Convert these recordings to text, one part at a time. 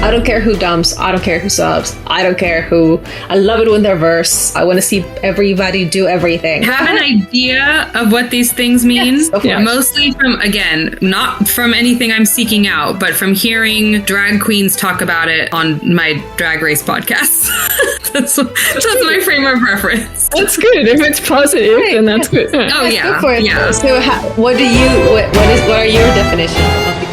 I don't care who dumps. I don't care who subs. I don't care who. I love it when they're verse. I want to see everybody do everything. Have an idea of what these things mean. Yes, mostly from, again, not from anything I'm seeking out, but from hearing drag queens talk about it on my Drag Race podcasts. that's my frame of reference. That's good. If it's positive, then that's good. Oh yeah. Go for it. Yeah. So what are your definitions of the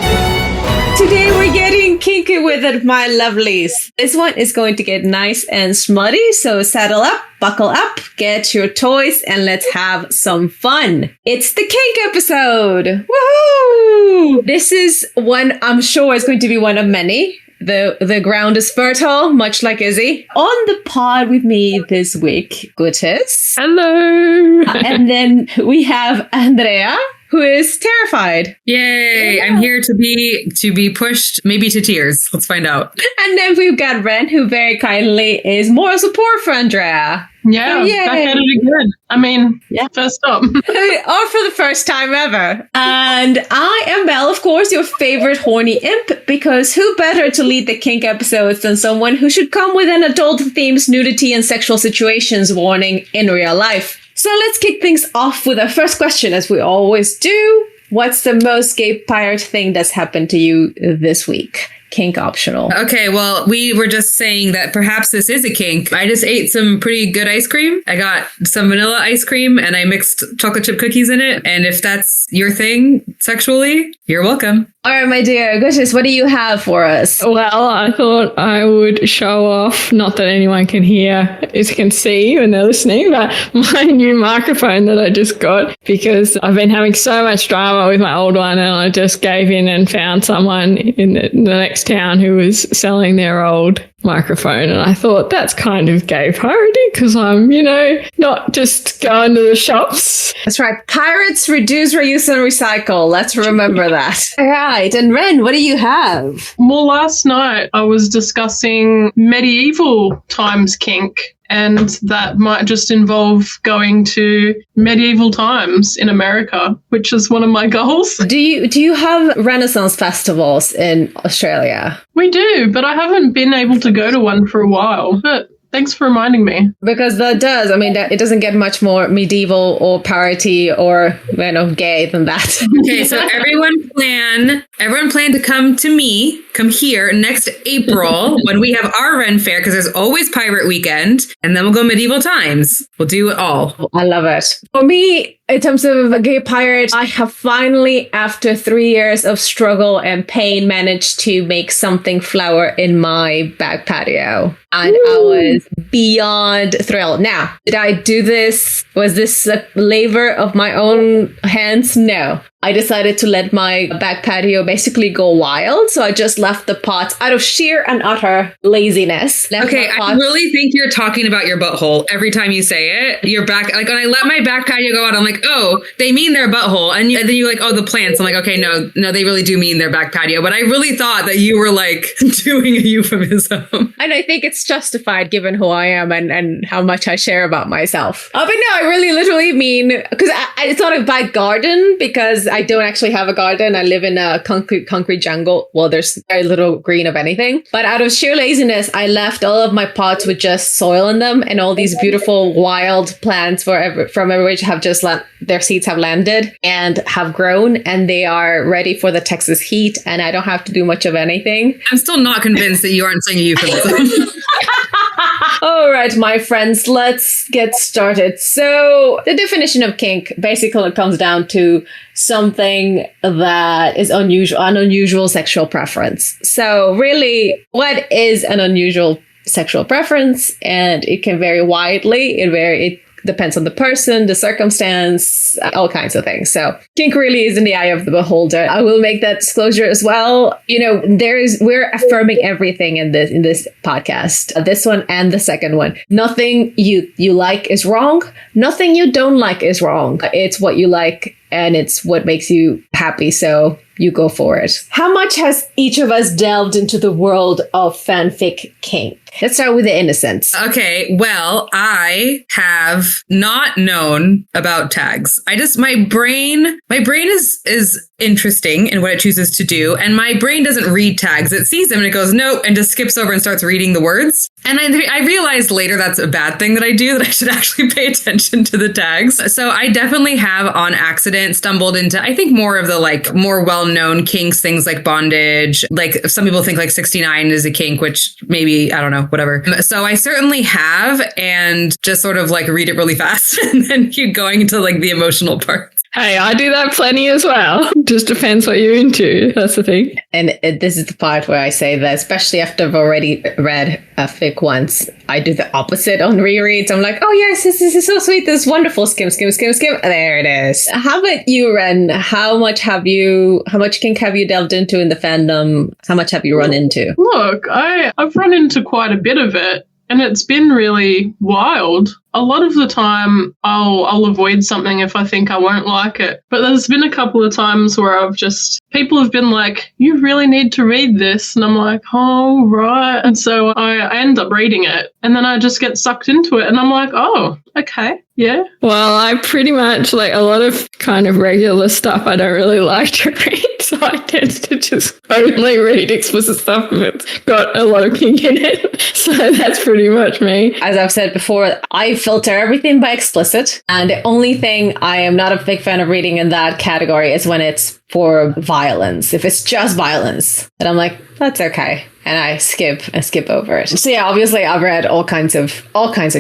Today we're getting kinky with it, my lovelies. This one is going to get nice and smutty, so saddle up, buckle up, get your toys, and let's have some fun. It's the kink episode. Woohoo! This is one I'm sure is going to be one of many. The ground is fertile, much like Izzy. On the pod with me this week, Gutes. Hello. And then we have Andrea, who is terrified. Yay! Yeah. I'm here to be pushed, maybe to tears. Let's find out. And then we've got Ren, who very kindly is moral support for Andrea. Yeah, back at it again. I mean, first up. Or for the first time ever. And I am Belle, of course, your favorite horny imp, because who better to lead the kink episodes than someone who should come with an adult themes, nudity, and sexual situations warning in real life. So let's kick things off with our first question, as we always do. What's the most gay pirate thing that's happened to you this week? Kink optional. Okay, well, we were just saying that perhaps this is a kink. I just ate some pretty good ice cream. I got some vanilla ice cream and I mixed chocolate chip cookies in it. And if that's your thing sexually, you're welcome. All right, my dear. Goodness, what do you have for us? Well, I thought I would show off, not that anyone can see when they're listening, but my new microphone that I just got, because I've been having so much drama with my old one, and I just gave in and found someone in the next town who was selling their old microphone, and I thought that's kind of gay parody, because I'm, not just going to the shops. That's right. Pirates reduce, reuse, and recycle. Let's remember that. All right. And Ren, what do you have? Well, last night I was discussing medieval times kink, and that might just involve going to medieval times in America, which is one of my goals. Do you have Renaissance festivals in Australia? We do, but I haven't been able to go to one for a while. But thanks for reminding me. Because that does. I mean, it doesn't get much more medieval or parody or, gay than that. Okay, so everyone plan to come here next April when we have our Ren Fair, because there's always Pirate Weekend, and then we'll go medieval times. We'll do it all. I love it. For me, in terms of a gay pirate, I have finally, after 3 years of struggle and pain, managed to make something flower in my back patio. And I was beyond thrilled. Now, did I do this? Was this a labor of my own hands? No. I decided to let my back patio basically go wild. So I just left the pots out of sheer and utter laziness. Okay, I really think you're talking about your butthole every time you say it. Your back, like when I let my back patio go out, I'm like, oh, they mean their butthole. And then you're like, oh, the plants. I'm like, okay, no, they really do mean their back patio. But I really thought that you were like doing a euphemism. And I think it's justified given who I am and how much I share about myself. But no, I really literally mean, because it's not a back garden, because I don't actually have a garden. I live in a concrete jungle. Well, there's very little green of anything. But out of sheer laziness, I left all of my pots with just soil in them, and all these beautiful wild plants from everywhere have just their seeds have landed and have grown, and they are ready for the Texas heat, and I don't have to do much of anything. I'm still not convinced that you aren't saying a euphemism. All right, my friends, let's get started. So the definition of kink basically comes down to something that is an unusual sexual preference. So really, what is an unusual sexual preference? And it can vary widely. It depends on the person, the circumstance, all kinds of things. So kink really is in the eye of the beholder. I will make that disclosure as well. We're affirming everything in this podcast, this one and the second one. Nothing you like is wrong. Nothing you don't like is wrong. It's what you like and it's what makes you happy. So you go for it. How much has each of us delved into the world of fanfic kink? Let's start with the innocents. Okay, well, I have not known about tags. My brain is interesting in what it chooses to do, and my brain doesn't read tags. It sees them and it goes, nope, and just skips over and starts reading the words. And I realized later that's a bad thing that I do, that I should actually pay attention to the tags. So I definitely have on accident stumbled into, I think, more of the like more well-known kinks, things like bondage. Like some people think like 69 is a kink, which maybe, I don't know, whatever. So I certainly have, and just sort of like read it really fast and then keep going into like the emotional parts. Hey, I do that plenty as well. Just depends what you're into. That's the thing. And this is the part where I say that, especially after I've already read a fic once, I do the opposite on rereads. I'm like, oh yes, this is so sweet. This is wonderful. Skim, skim, skim, skim. There it is. How about you, Ren? How much kink have you delved into in the fandom? How much have you run into? Look, I've run into quite a bit of it, and it's been really wild. A lot of the time, I'll avoid something if I think I won't like it. But there's been a couple of times where people have been like, you really need to read this. And I'm like, oh, right. And so I end up reading it. And then I just get sucked into it. And I'm like, oh, okay. Yeah. Well, I pretty much like a lot of kind of regular stuff I don't really like to read. So I tend to just only read explicit stuff if it's got a lot of kink in it. So that's pretty much me. As I've said before, I filter everything by explicit. And the only thing I am not a big fan of reading in that category is when it's for violence. If it's just violence, then I'm like, that's okay. And I skip over it. So yeah, obviously I've read all kinds of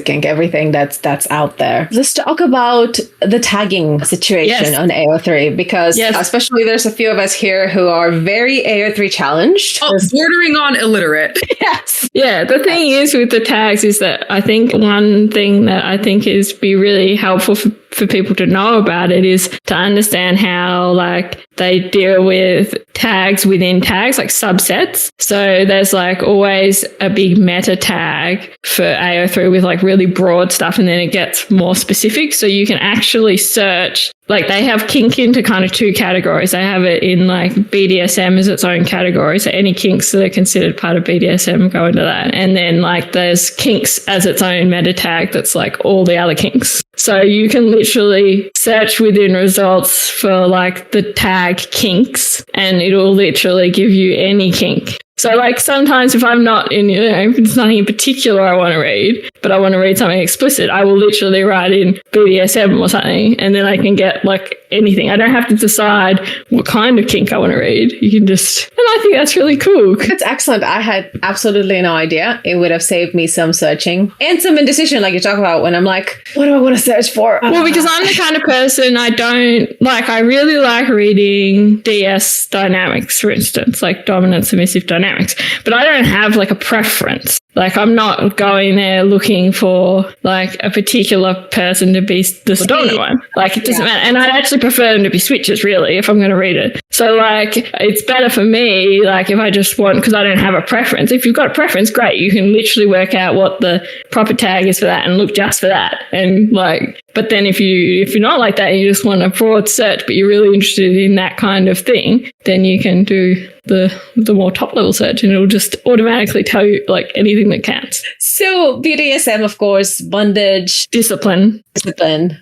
kink, everything that's out there. Let's talk about the tagging situation on AO3, because especially there's a few of us here who are very AO3 challenged. Oh, bordering on illiterate. Yes. Yeah, the thing is with the tags is that I think one thing that I think is be really helpful for people to know about it is to understand how like they deal with tags within tags, like subsets. So there's like always a big meta tag for AO3 with like really broad stuff, and then it gets more specific. So you can actually search, like they have kink into kind of two categories. They have it in like BDSM as its own category. So any kinks that are considered part of BDSM go into that. And then like there's kinks as its own meta tag that's like all the other kinks. So you can literally search within results for like the tag kinks, and it'll literally give you any kink. So like sometimes if I'm not in, if it's nothing in particular I want to read, but I want to read something explicit, I will literally write in BDSM or something, and then I can get like anything. I don't have to decide what kind of kink I want to read. You can just, and I think that's really cool. That's excellent. I had absolutely no idea. It would have saved me some searching and some indecision, like you talk about, when I'm like, what do I want to search for? Well, because I'm the kind of person I really like reading DS dynamics, for instance, like dominant submissive dynamics, but I don't have like a preference. Like I'm not going there looking for like a particular person to be the dominant one. Like it doesn't matter. And I'd actually prefer them to be switches, really, if I'm going to read it. So like it's better for me, like if I just want, because I don't have a preference. If you've got a preference, great. You can literally work out what the proper tag is for that and look just for that. And like, but then if you're not like that and you just want a broad search, but you're really interested in that kind of thing, then you can do the more top level search, and it'll just automatically tell you like anything that counts. So BDSM, of course, bondage, discipline,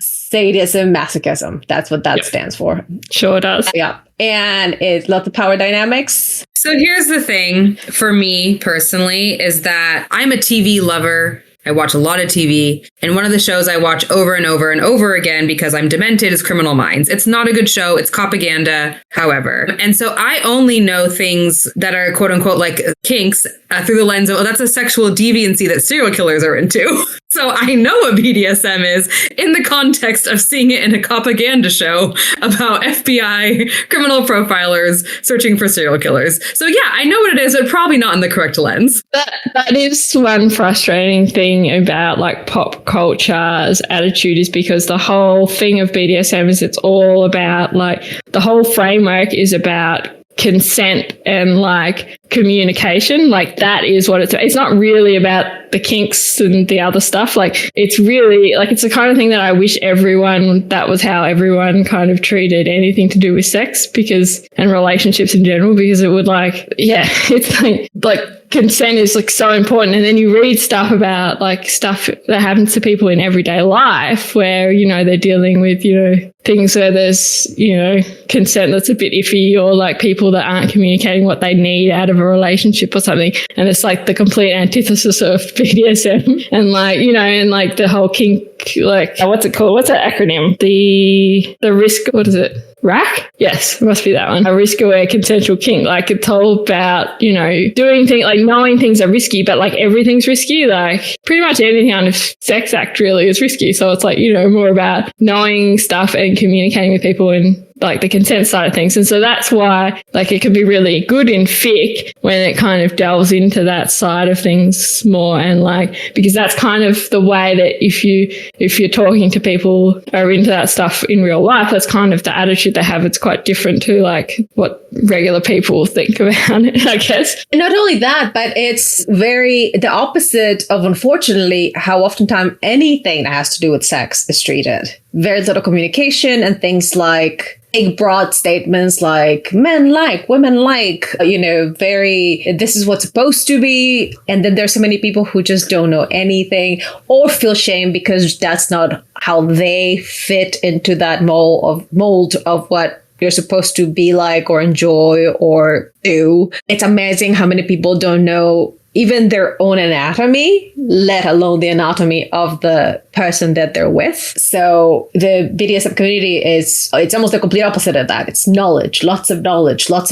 sadism, masochism. That's what that stands for. Sure does. Yeah. And it's lots of power dynamics. So here's the thing for me personally is that I'm a TV lover. I watch a lot of TV, and one of the shows I watch over and over and over again because I'm demented is Criminal Minds. It's not a good show. It's propaganda, however. And so I only know things that are quote unquote like kinks through the lens of, oh, that's a sexual deviancy that serial killers are into. So I know what BDSM is in the context of seeing it in a propaganda show about FBI criminal profilers searching for serial killers. So yeah, I know what it is, but probably not in the correct lens. That is one frustrating thing about like pop culture's attitude, is because the whole thing of BDSM is it's all about like the whole framework is about consent and like communication. Like that is what it's not really about the kinks and the other stuff. Like it's really like, it's the kind of thing that I wish that was how everyone kind of treated anything to do with sex and relationships in general, because it would it's like consent is like so important. And then you read stuff about like stuff that happens to people in everyday life where, they're dealing with, things where there's, consent that's a bit iffy, or like people that aren't communicating what they need out of a relationship or something. And it's like the complete antithesis of BDSM and like, and like the whole kink, like, what's it called? What's that acronym? The risk, what is it? RAC? Yes, it must be that one. A risk-aware consensual kink. Like it's all about, doing things, like knowing things are risky, but like everything's risky. Like pretty much anything on a sex act really is risky. So it's like, more about knowing stuff and communicating with people and like the consent side of things. And so that's why like it can be really good in fic when it kind of delves into that side of things more, and like, because that's kind of the way that if you're talking to people who are into that stuff in real life, that's kind of the attitude they have. It's quite different to like what regular people think about it, I guess. Not only that, but it's very the opposite of, unfortunately, how oftentimes anything that has to do with sex is treated. Very little communication and things like big broad statements like men like, women like, this is what's supposed to be. And then there's so many people who just don't know anything or feel shame because that's not how they fit into that mold of what you're supposed to be like or enjoy or do. It's amazing how many people don't know even their own anatomy, let alone the anatomy of the person that they're with. So the BDSM community it's almost the complete opposite of that. It's knowledge, lots of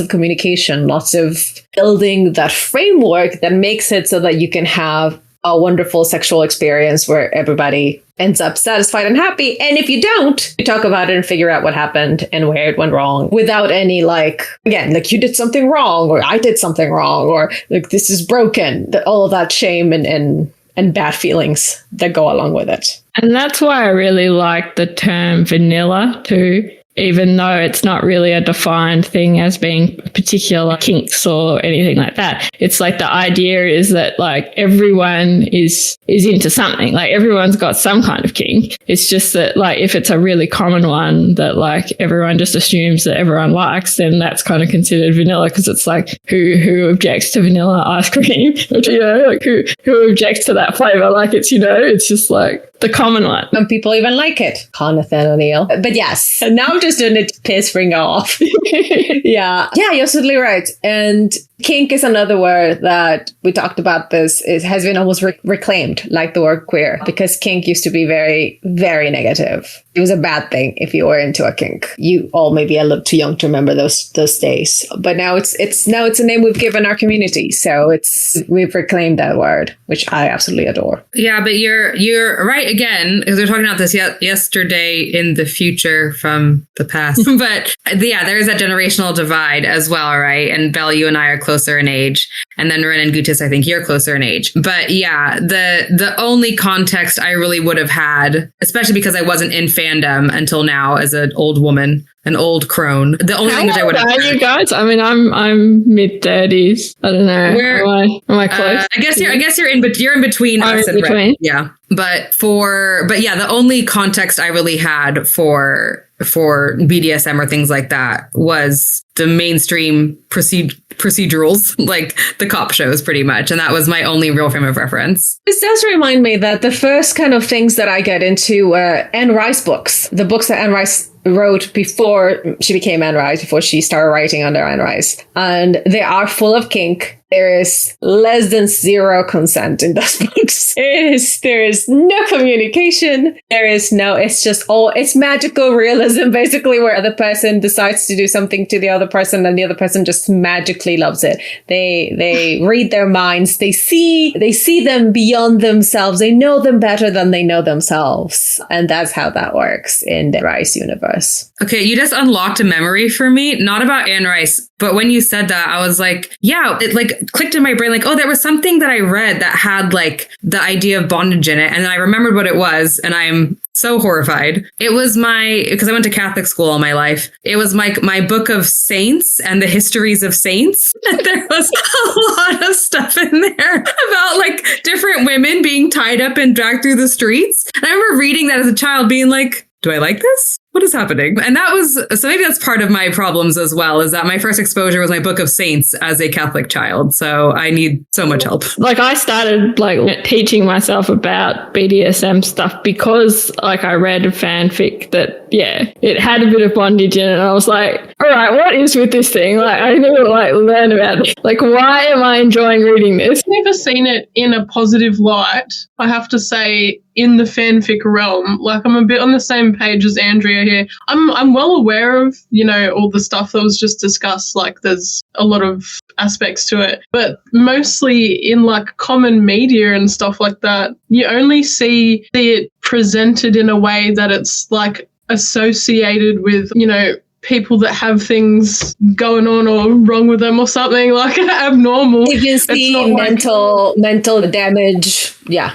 communication, lots of building that framework that makes it so that you can have a wonderful sexual experience where everybody ends up satisfied and happy. And if you don't, you talk about it and figure out what happened and where it went wrong without any you did something wrong or I did something wrong or like this is broken. All of that shame and bad feelings that go along with it. And that's why I really like the term vanilla too, even though it's not really a defined thing as being particular kinks or anything like that. It's like the idea is that like everyone is into something, like everyone's got some kind of kink. It's just that like if it's a really common one that like everyone just assumes that everyone likes, then that's kind of considered vanilla, because it's like who objects to vanilla ice cream? Like who objects to that flavor? Like it's just like the common one. Some people even like it. Jonathan O'Neill. But yes, now I'm just doing it to piss Ringo off. Yeah, you're absolutely right. And kink is another word that we talked about this. It has been almost reclaimed, like the word queer, because kink used to be very, very negative. It was a bad thing if you were into a kink. You all may be a little too young to remember those days. But now it's a name we've given our community. So we've reclaimed that word, which I absolutely adore. Yeah, but you're right again, because we were talking about this yesterday in the future from the past. But yeah, there is that generational divide as well, right? And Belle, you and I are closer in age. And then Ren and Gutis, I think you're closer in age. But yeah, the only context I really would have had, especially because I wasn't in fandom until now as an old woman, an old crone. The only thing that I would have. Are you guys? I mean, I'm mid-30s. I don't know. Am I close? I guess you're in between us and Ren. Yeah. But yeah, the only context I really had for BDSM or things like that was the mainstream procedurals, like the cop shows pretty much. And that was my only real frame of reference. This does remind me that the first kind of things that I get into were Anne Rice books, the books that Anne Rice wrote before she became Anne Rice, before she started writing under Anne Rice. And they are full of kink. There is less than zero consent in those books. There is no communication. It's magical realism, basically, where the person decides to do something to the other person and the other person just magically loves it. They read their minds. They see them beyond themselves. They know them better than they know themselves. And that's how that works in the Rice universe. Okay, you just unlocked a memory for me, not about Anne Rice, but when you said that, I was like, yeah, it like clicked in my brain, like, oh, there was something that I read that had like the idea of bondage in it. And then I remembered what it was. And I'm so horrified. It was because I went to Catholic school all my life. It was my book of saints and the histories of saints. And there was a lot of stuff in there about like different women being tied up and dragged through the streets. And I remember reading that as a child being like, do I like this? What is happening? And so maybe that's part of my problems as well, is that my first exposure was my Book of Saints as a Catholic child. So I need so much help. Like I started like teaching myself about BDSM stuff because like I read a fanfic that, it had a bit of bondage in it. And I was like, all right, what is with this thing? Like I need to like learn about it. Like, why am I enjoying reading this? I've never seen it in a positive light. I have to say, in the fanfic realm, like I'm a bit on the same page as Andrea here. I'm well aware of, all the stuff that was just discussed. Like there's a lot of aspects to it, but mostly in like common media and stuff like that, you only see it presented in a way that it's like associated with, people that have things going on or wrong with them or something like abnormal. You can see mental damage. Yeah.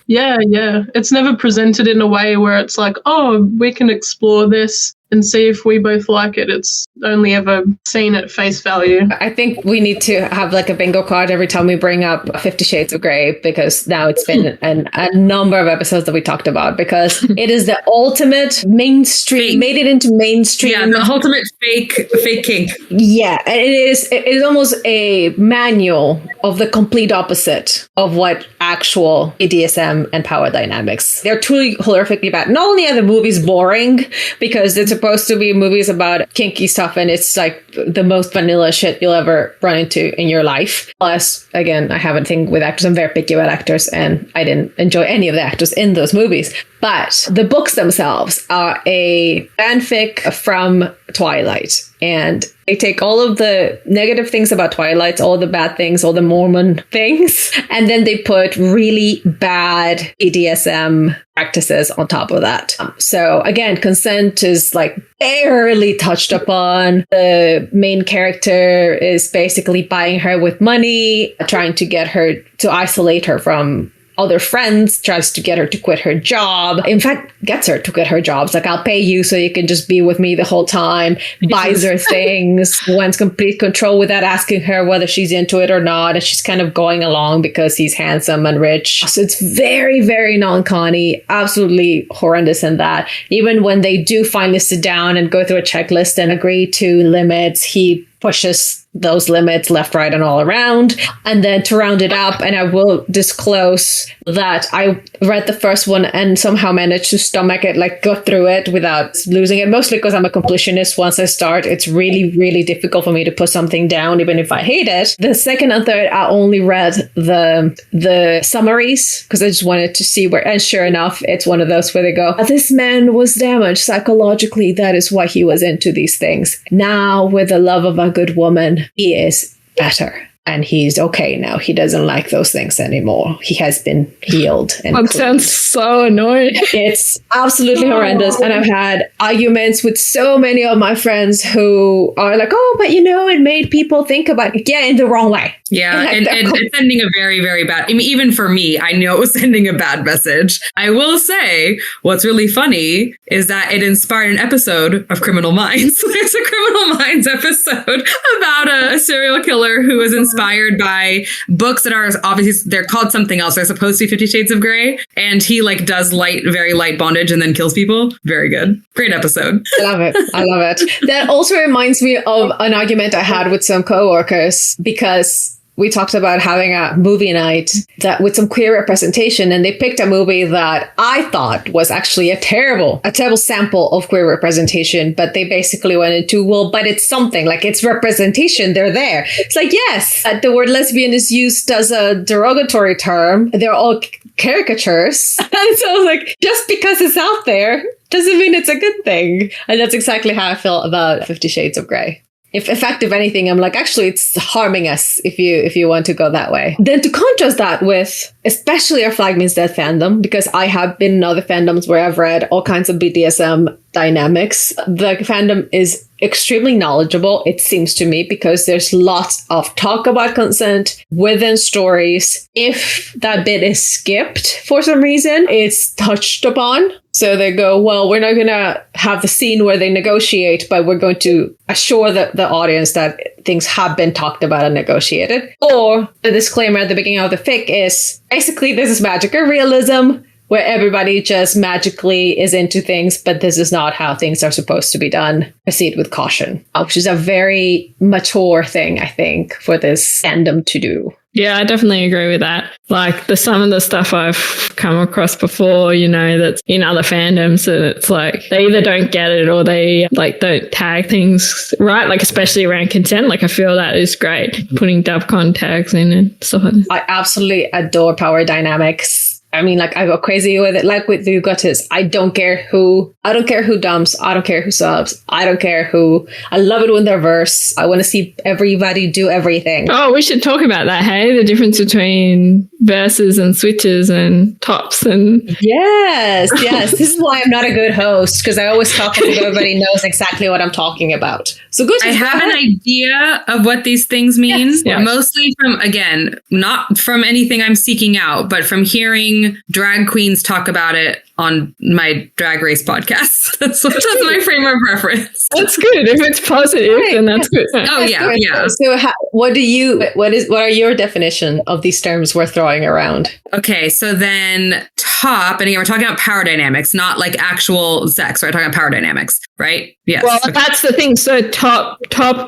Yeah. It's never presented in a way where it's like, oh, we can explore this and see if we both like it. It's only ever seen at face value. I think we need to have like a bingo card every time we bring up 50 Shades of Grey, because now it's been a number of episodes that we talked about, because it is the ultimate mainstream, made it into mainstream. Yeah, the ultimate fake kink. Yeah, and it is almost a manual of the complete opposite of what actual BDSM and power dynamics. They're truly horrifically bad. Not only are the movies boring, because it's supposed to be movies about kinky stuff and it's like the most vanilla shit you'll ever run into in your life. Plus, again, I have a thing with actors. I'm very picky about actors and I didn't enjoy any of the actors in those movies. But the books themselves are a fanfic from Twilight. And they take all of the negative things about Twilight, all the bad things, all the Mormon things, and then they put really bad BDSM practices on top of that. So again, consent is like barely touched upon. The main character is basically buying her with money, trying to get her to isolate her from other friends, tries to get her to quit her job. In fact, gets her to quit her job. It's like, I'll pay you so you can just be with me the whole time. Buys her things, wants complete control without asking her whether she's into it or not. And she's kind of going along because he's handsome and rich. So it's very, very non-conny, absolutely horrendous in that. Even when they do finally sit down and go through a checklist and agree to limits, he pushes those limits left, right, and all around. And then to round it up, and I will disclose that I read the first one and somehow managed to stomach it, like go through it without losing it, mostly because I'm a completionist. Once I start, it's really, really difficult for me to put something down, even if I hate it. The second and third, I only read the summaries because I just wanted to see where, and sure enough, it's one of those where they go, this man was damaged psychologically. That is why he was into these things. Now, with the love of a good woman, he is better and he's okay now. He doesn't like those things anymore. He has been healed. And that sounds so annoying. It's absolutely horrendous. And I've had arguments with so many of my friends who are like, oh, but it made people think about it. Yeah, in the wrong way. Yeah, and it's sending a very, very bad, I mean, even for me, I know it was sending a bad message. I will say, what's really funny is that it inspired an episode of Criminal Minds. There's a Criminal Minds episode about a serial killer who was inspired by books that are obviously, they're called something else. They're supposed to be 50 Shades of Grey. And he does very light bondage and then kills people. Very good. Great episode. I love it. That also reminds me of an argument I had with some coworkers, because we talked about having a movie night that with some queer representation, and they picked a movie that I thought was actually a terrible sample of queer representation. But they basically went into, well, but it's something like it's representation. They're there. It's like, yes, the word lesbian is used as a derogatory term. They're all caricatures. And so I was like, just because it's out there doesn't mean it's a good thing. And that's exactly how I feel about 50 Shades of Grey. If effective anything, I'm like, actually, it's harming us if you want to go that way. Then to contrast that with, especially our Flag Means Death fandom, because I have been in other fandoms where I've read all kinds of BDSM dynamics. The fandom is extremely knowledgeable, it seems to me, because there's lots of talk about consent within stories. If that bit is skipped for some reason, it's touched upon. So they go, well, we're not going to have the scene where they negotiate, but we're going to assure the audience that things have been talked about and negotiated. Or the disclaimer at the beginning of the fic is basically this is magical realism, where everybody just magically is into things, but this is not how things are supposed to be done. Proceed with caution, which is a very mature thing, I think, for this fandom to do. Yeah, I definitely agree with that. Like some of the stuff I've come across before, that's in other fandoms, and it's like they either don't get it or they like don't tag things right, like especially around consent. Like I feel that is great, putting dubcon tags in and stuff like that. I absolutely adore power dynamics. I mean, like, I go crazy with it. Like with you Guttis, I don't care who dumps. I don't care who subs. I don't care who. I love it when they're verse. I want to see everybody do everything. Oh, we should talk about that, hey? The difference between verses and switches and tops and... Yes. This is why I'm not a good host, because I always talk as if everybody knows exactly what I'm talking about. So Guttis, I have an idea of what these things mean. Yes. Mostly from, again, not from anything I'm seeking out, but from hearing drag queens talk about it on my Drag Race podcast. That's my frame of reference. That's good. If it's positive, then that's good. Oh, yeah. So what are your definition of these terms we're throwing around? Okay, so then top, and again, we're talking about power dynamics, not like actual sex. We're talking about power dynamics, right? Yes. Well, that's the thing. So top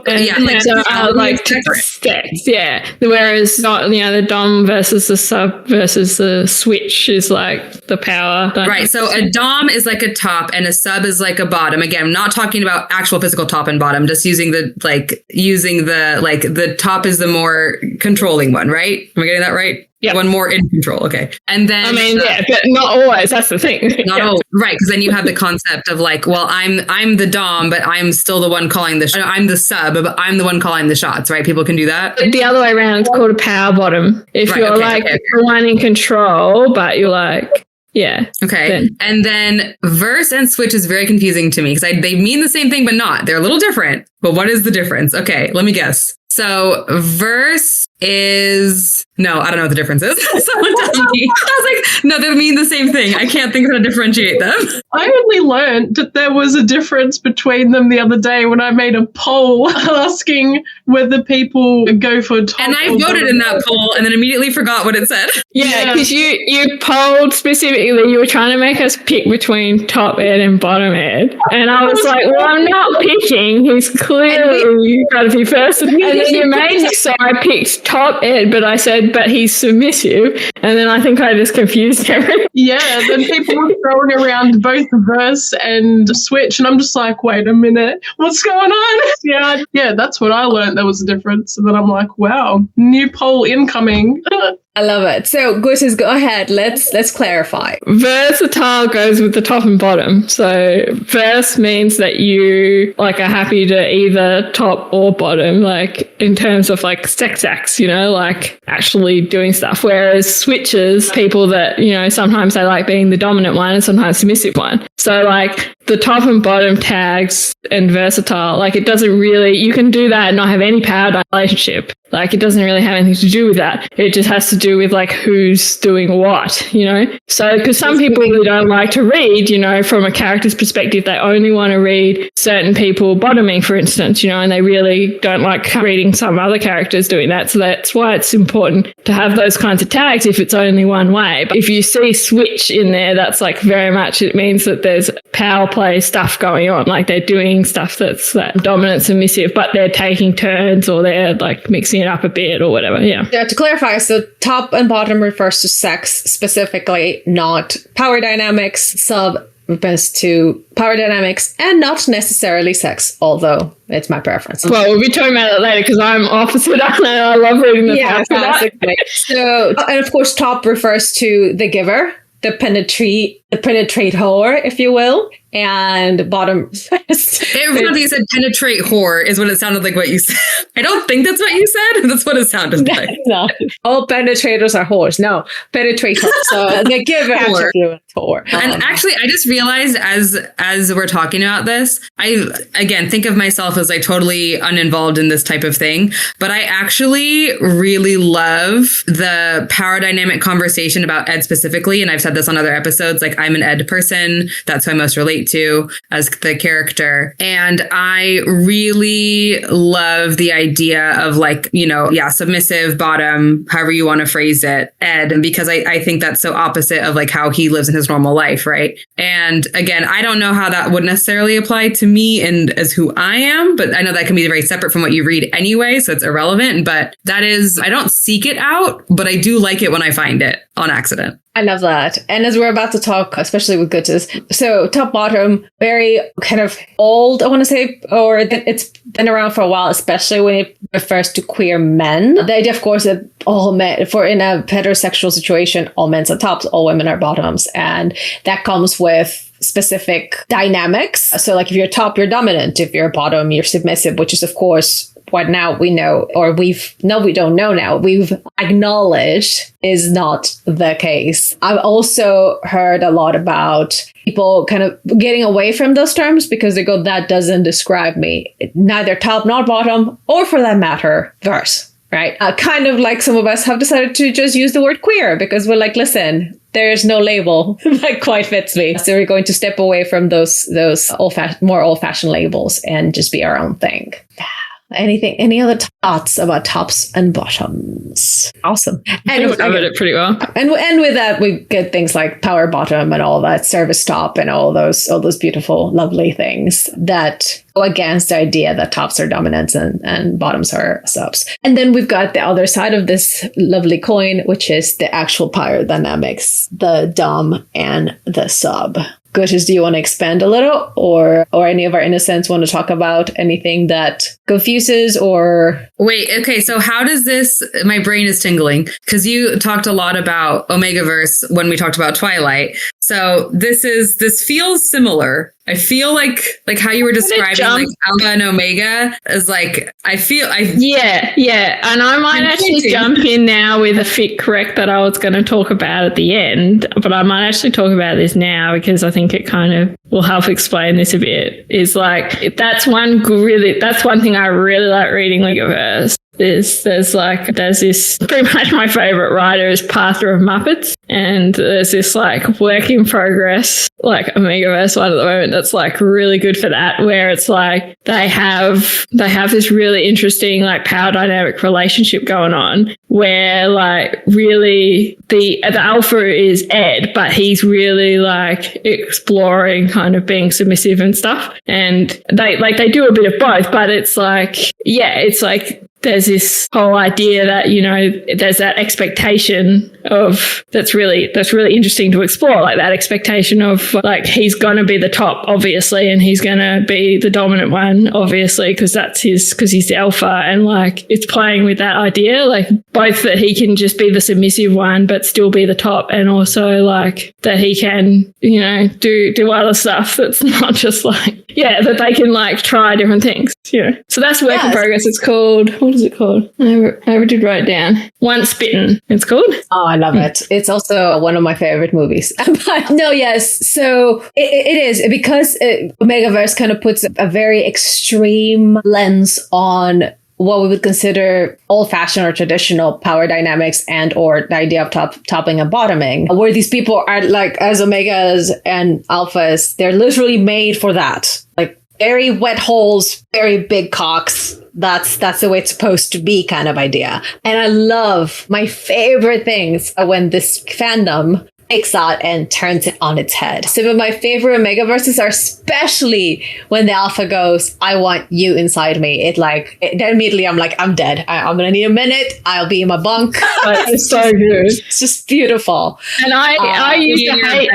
and like sex, yeah. Whereas not, the dom versus the sub versus the switch is like the power dynamics. Right. So a dom is like a top and a sub is like a bottom. Again, I'm not talking about actual physical top and bottom, just using the top is the more controlling one, right? Am I getting that right? Yeah. One more in control. Okay. And then but not always. That's the thing. Not always. Right. Because then you have the concept of like, well, I'm the dom, but I'm still the one calling I'm the sub, but I'm the one calling the shots, right? People can do that. The other way around, it's called a power bottom. If you're the one in control, but you're like, yeah. Okay. And then verse and switch is very confusing to me because they mean the same thing, but not. They're a little different. But what is the difference? Okay, let me guess. So verse is... No, I don't know what the difference is. Someone tell me. I was like, no, they mean the same thing. I can't think of how to differentiate them. I only learned that there was a difference between them the other day when I made a poll asking whether people go for top. And I voted in that poll and then immediately forgot what it said. Yeah, because you polled specifically, you were trying to make us pick between top ed and bottom ed. And I was like, well, I'm not picking. He's clearly got to be first. And then you made me so I picked top ed, but I said, but he's submissive. And then I think I just confused everything. Yeah, then people were throwing around both verse and switch. And I'm just like, wait a minute, what's going on? Yeah, that's what I learned. There was a difference. And then I'm like, wow, new poll incoming. I love it. So, Gusses, go ahead. Let's clarify. Versatile goes with the top and bottom. So, verse means that you are happy to either top or bottom, in terms of sex acts, actually doing stuff. Whereas switches, people that, sometimes they like being the dominant one and sometimes submissive one. So, the top and bottom tags and versatile, it doesn't really, you can do that and not have any power relationship. It doesn't really have anything to do with that. It just has to do with who's doing what, So, because some people really don't like to read, from a character's perspective, they only want to read certain people bottoming, for instance, and they really don't like reading some other characters doing that. So that's why it's important to have those kinds of tags if it's only one way. But if you see switch in there, that's very much, it means that there's power play stuff going on. They're doing stuff that's dominant, submissive, but they're taking turns or they're mixing it up a bit or whatever. Yeah. To clarify, so top and bottom refers to sex specifically, not power dynamics. Sub refers to power dynamics and not necessarily sex, although it's my preference. Well, we'll be talking about it later because I'm opposite. I love reading the classically. So, and of course, top refers to the giver, the penetree, the penetrate whore, if you will, and bottom. It really said penetrate whore is what it sounded like what you said. I don't think that's what you said. That's what it sounded like. No, all penetrators are whores. No, penetrate whore. So they give it whore. And actually, I just realized as we're talking about this, I again think of myself as like totally uninvolved in this type of thing, but I actually really love the power dynamic conversation about Ed specifically. And I've said this on other episodes, like I'm an Ed person. That's who I most relate to as the character. And I really love the idea of like, submissive bottom, however you want to phrase it, Ed, and because I think that's so opposite of like how he lives in his normal life, right? And again, I don't know how that would necessarily apply to me and as who I am, but I know that can be very separate from what you read anyway, so it's irrelevant. But that is, I don't seek it out, but I do like it when I find it on accident. I love that. And as we're about to talk, especially with Guts, so top bottom, very kind of old, I want to say, or it's been around for a while, especially when it refers to queer men. The idea, of course, that all men, in a heterosexual situation, all men are tops, all women are bottoms. And that comes with specific dynamics. So like if you're top, you're dominant. If you're bottom, you're submissive, which is, of course, what now we know, or we don't know now, we've acknowledged is not the case. I've also heard a lot about people kind of getting away from those terms because they go, that doesn't describe me. Neither top nor bottom, or for that matter, verse. Right? Kind of like some of us have decided to just use the word queer because we're like, listen, there's no label that quite fits me. So we're going to step away from those more old-fashioned labels and just be our own thing. Any other thoughts about tops and bottoms? Awesome. And we covered it pretty well. And with that, we get things like power bottom and all that, service top and all those beautiful, lovely things that go against the idea that tops are dominants and bottoms are subs. And then we've got the other side of this lovely coin, which is the actual power dynamics, the dom and the sub. Gushes, do you want to expand a little, or any of our innocents want to talk about anything that confuses or... Wait, okay, so how does this... My brain is tingling, because you talked a lot about Omegaverse when we talked about Twilight. So this feels similar. I feel like how you were describing like Alpha and Omega is like, Yeah. And I might actually jump in now with a fic correct that I was going to talk about at the end, but I might actually talk about this now because I think it kind of will help explain this a bit. Is like, that's one thing I really like reading Omegaverse. There's this pretty much my favorite writer is Parther of Muppets, and there's this like work in progress like Omegaverse one at the moment that's like really good for that, where it's like they have this really interesting like power dynamic relationship going on where like really the alpha is Ed, but he's really like exploring kind of being submissive and stuff, and they do a bit of both, but it's like there's this whole idea that, there's that expectation of that's really interesting to explore, like that expectation of like he's going to be the top, obviously, and he's going to be the dominant one, obviously, because he's the alpha, and like it's playing with that idea, like both that he can just be the submissive one but still be the top, and also like that he can, do other stuff that's not just like, that they can like try different things, So that's work in progress. It's called, what is it called? I never did write it down. Once Bitten, it's called. Oh, I love it. It's also one of my favorite movies. But no, yes. So it is because Omegaverse kind of puts a very extreme lens on what we would consider old-fashioned or traditional power dynamics and or the idea of topping and bottoming, where these people are like, as omegas and alphas, they're literally made for that. Like very wet holes, very big cocks. That's the way it's supposed to be kind of idea. And I love, my favorite things are when this fandom takes that and turns it on its head. Some of my favorite Omegaverses are especially when the alpha goes, I want you inside me. Then immediately I'm like, I'm dead. I'm going to need a minute. I'll be in my bunk. It's so good. It's just beautiful. And I used to hate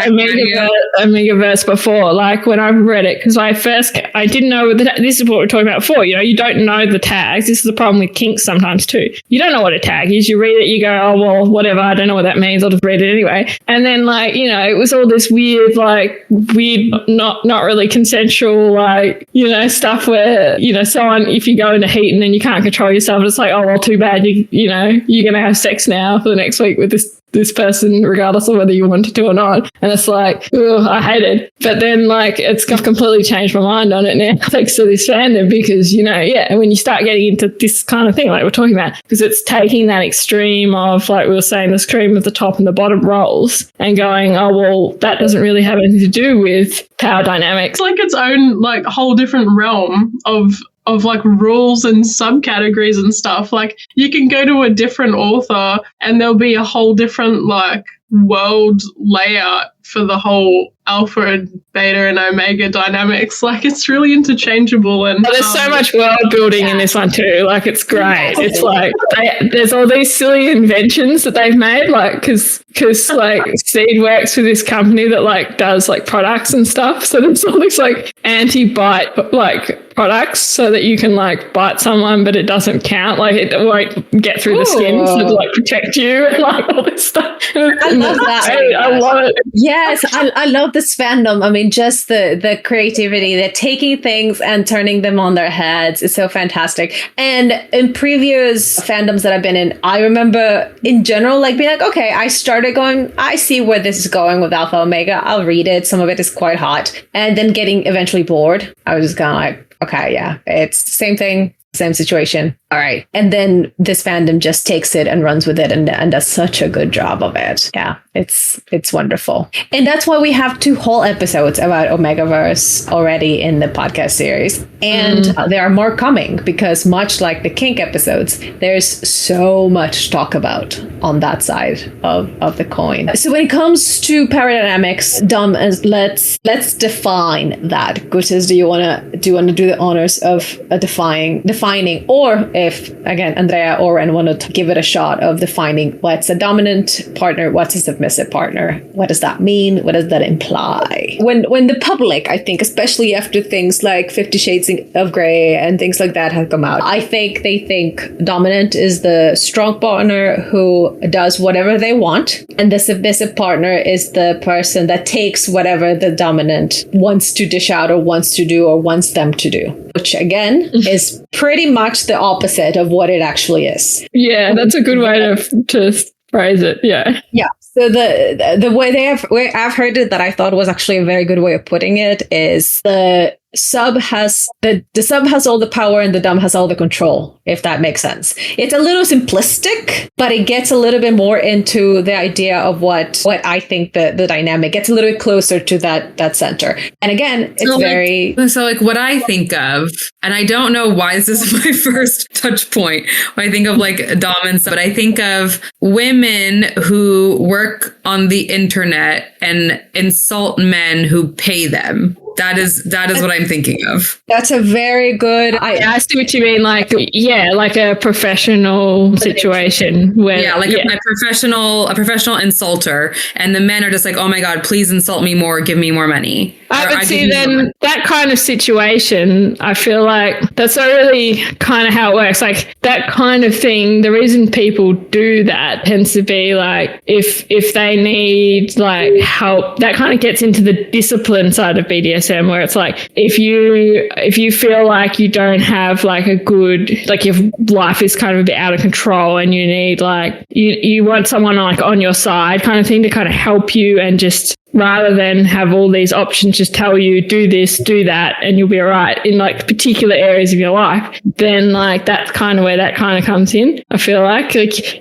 Omegaverse before, like when I read it, because I didn't know, this is what we're talking about before, you don't know the tags. This is the problem with Kink sometimes too. You don't know what a tag is. You read it, you go, oh, well, whatever. I don't know what that means. I'll just read it anyway. And And then like, you know, it was all this weird, not really consensual, like, you know, stuff where, you know, someone, if you go into heat and then you can't control yourself, it's like, oh, well, too bad, you know, you're going to have sex now for the next week with this person, regardless of whether you wanted to or not. And it's like, oh, I hate it. But then like, I've completely changed my mind on it now thanks to this fandom, because, you know, yeah, when you start getting into this kind of thing, like we're talking about, because it's taking that extreme of, like we were saying, the extreme of the top and the bottom roles and going, oh, well, that doesn't really have anything to do with power dynamics. It's like its own like whole different realm of like rules and subcategories and stuff. Like you can go to a different author and there'll be a whole different like world layout for the whole alpha and beta and omega dynamics. Like it's really interchangeable. And there's so much world building in this one too. Like it's great. It's like there's all these silly inventions that they've made, like because like Seed works with this company that like does like products and stuff. So there's all these like anti-bite like products so that you can like bite someone but it doesn't count, like it won't get through the skin to like protect you and like all this stuff. I love that. I love it. Yes, I love this fandom. I mean, just the creativity. They're taking things and turning them on their heads. It's so fantastic. And in previous fandoms that I've been in, I remember in general like being like, okay, I started going, I see where this is going with Alpha Omega. I'll read it. Some of it is quite hot. And then getting eventually bored. I was just kind of like, okay, yeah, it's the same thing, same situation. All right. And then this fandom just takes it and runs with it and does such a good job of it. Yeah, it's wonderful. And that's why we have 2 whole episodes about Omegaverse already in the podcast series. And there are more coming because much like the Kink episodes, there's so much to talk about on that side of the coin. So when it comes to power dynamics, Dom, let's define that. Gutes, do you want to do the honors of defining, or if, again, Andrea or Ren want to give it a shot of defining what's a dominant partner, what's a submissive partner, what does that mean, what does that imply? When the public, I think, especially after things like 50 Shades of Grey and things like that have come out, I think they think dominant is the strong partner who does whatever they want, and the submissive partner is the person that takes whatever the dominant wants to dish out or wants to do or wants them to do, which again is pretty much the opposite of what it actually is. Yeah, that's a good way to phrase it. Yeah. Yeah. So the way I've heard it that I thought was actually a very good way of putting it is the sub has all the power and the dom has all the control, if that makes sense. It's a little simplistic, but it gets a little bit more into the idea of what I think the dynamic gets a little bit closer to that center. And again, it's so what I think of, and I don't know why this is my first touch point when I think of like dom and sub, but I think of women who work on the internet and insult men who pay them. That is what I'm thinking of. That's a very good. I see what you mean. Like, yeah, like a professional situation where, a professional insulter, and the men are just like, oh my God, please insult me more, give me more money. But see, then that kind of situation, I feel like that's not really kind of how it works. Like that kind of thing, the reason people do that tends to be like if they need like help, that kind of gets into the discipline side of BDSM, where it's like if you feel like you don't have like a good, like your life is kind of a bit out of control and you need like you want someone like on your side kind of thing to kind of help you, and just rather than have all these options, just tell you do this, do that, and you'll be all right in like particular areas of your life, then like that's kind of where that kind of comes in. I feel like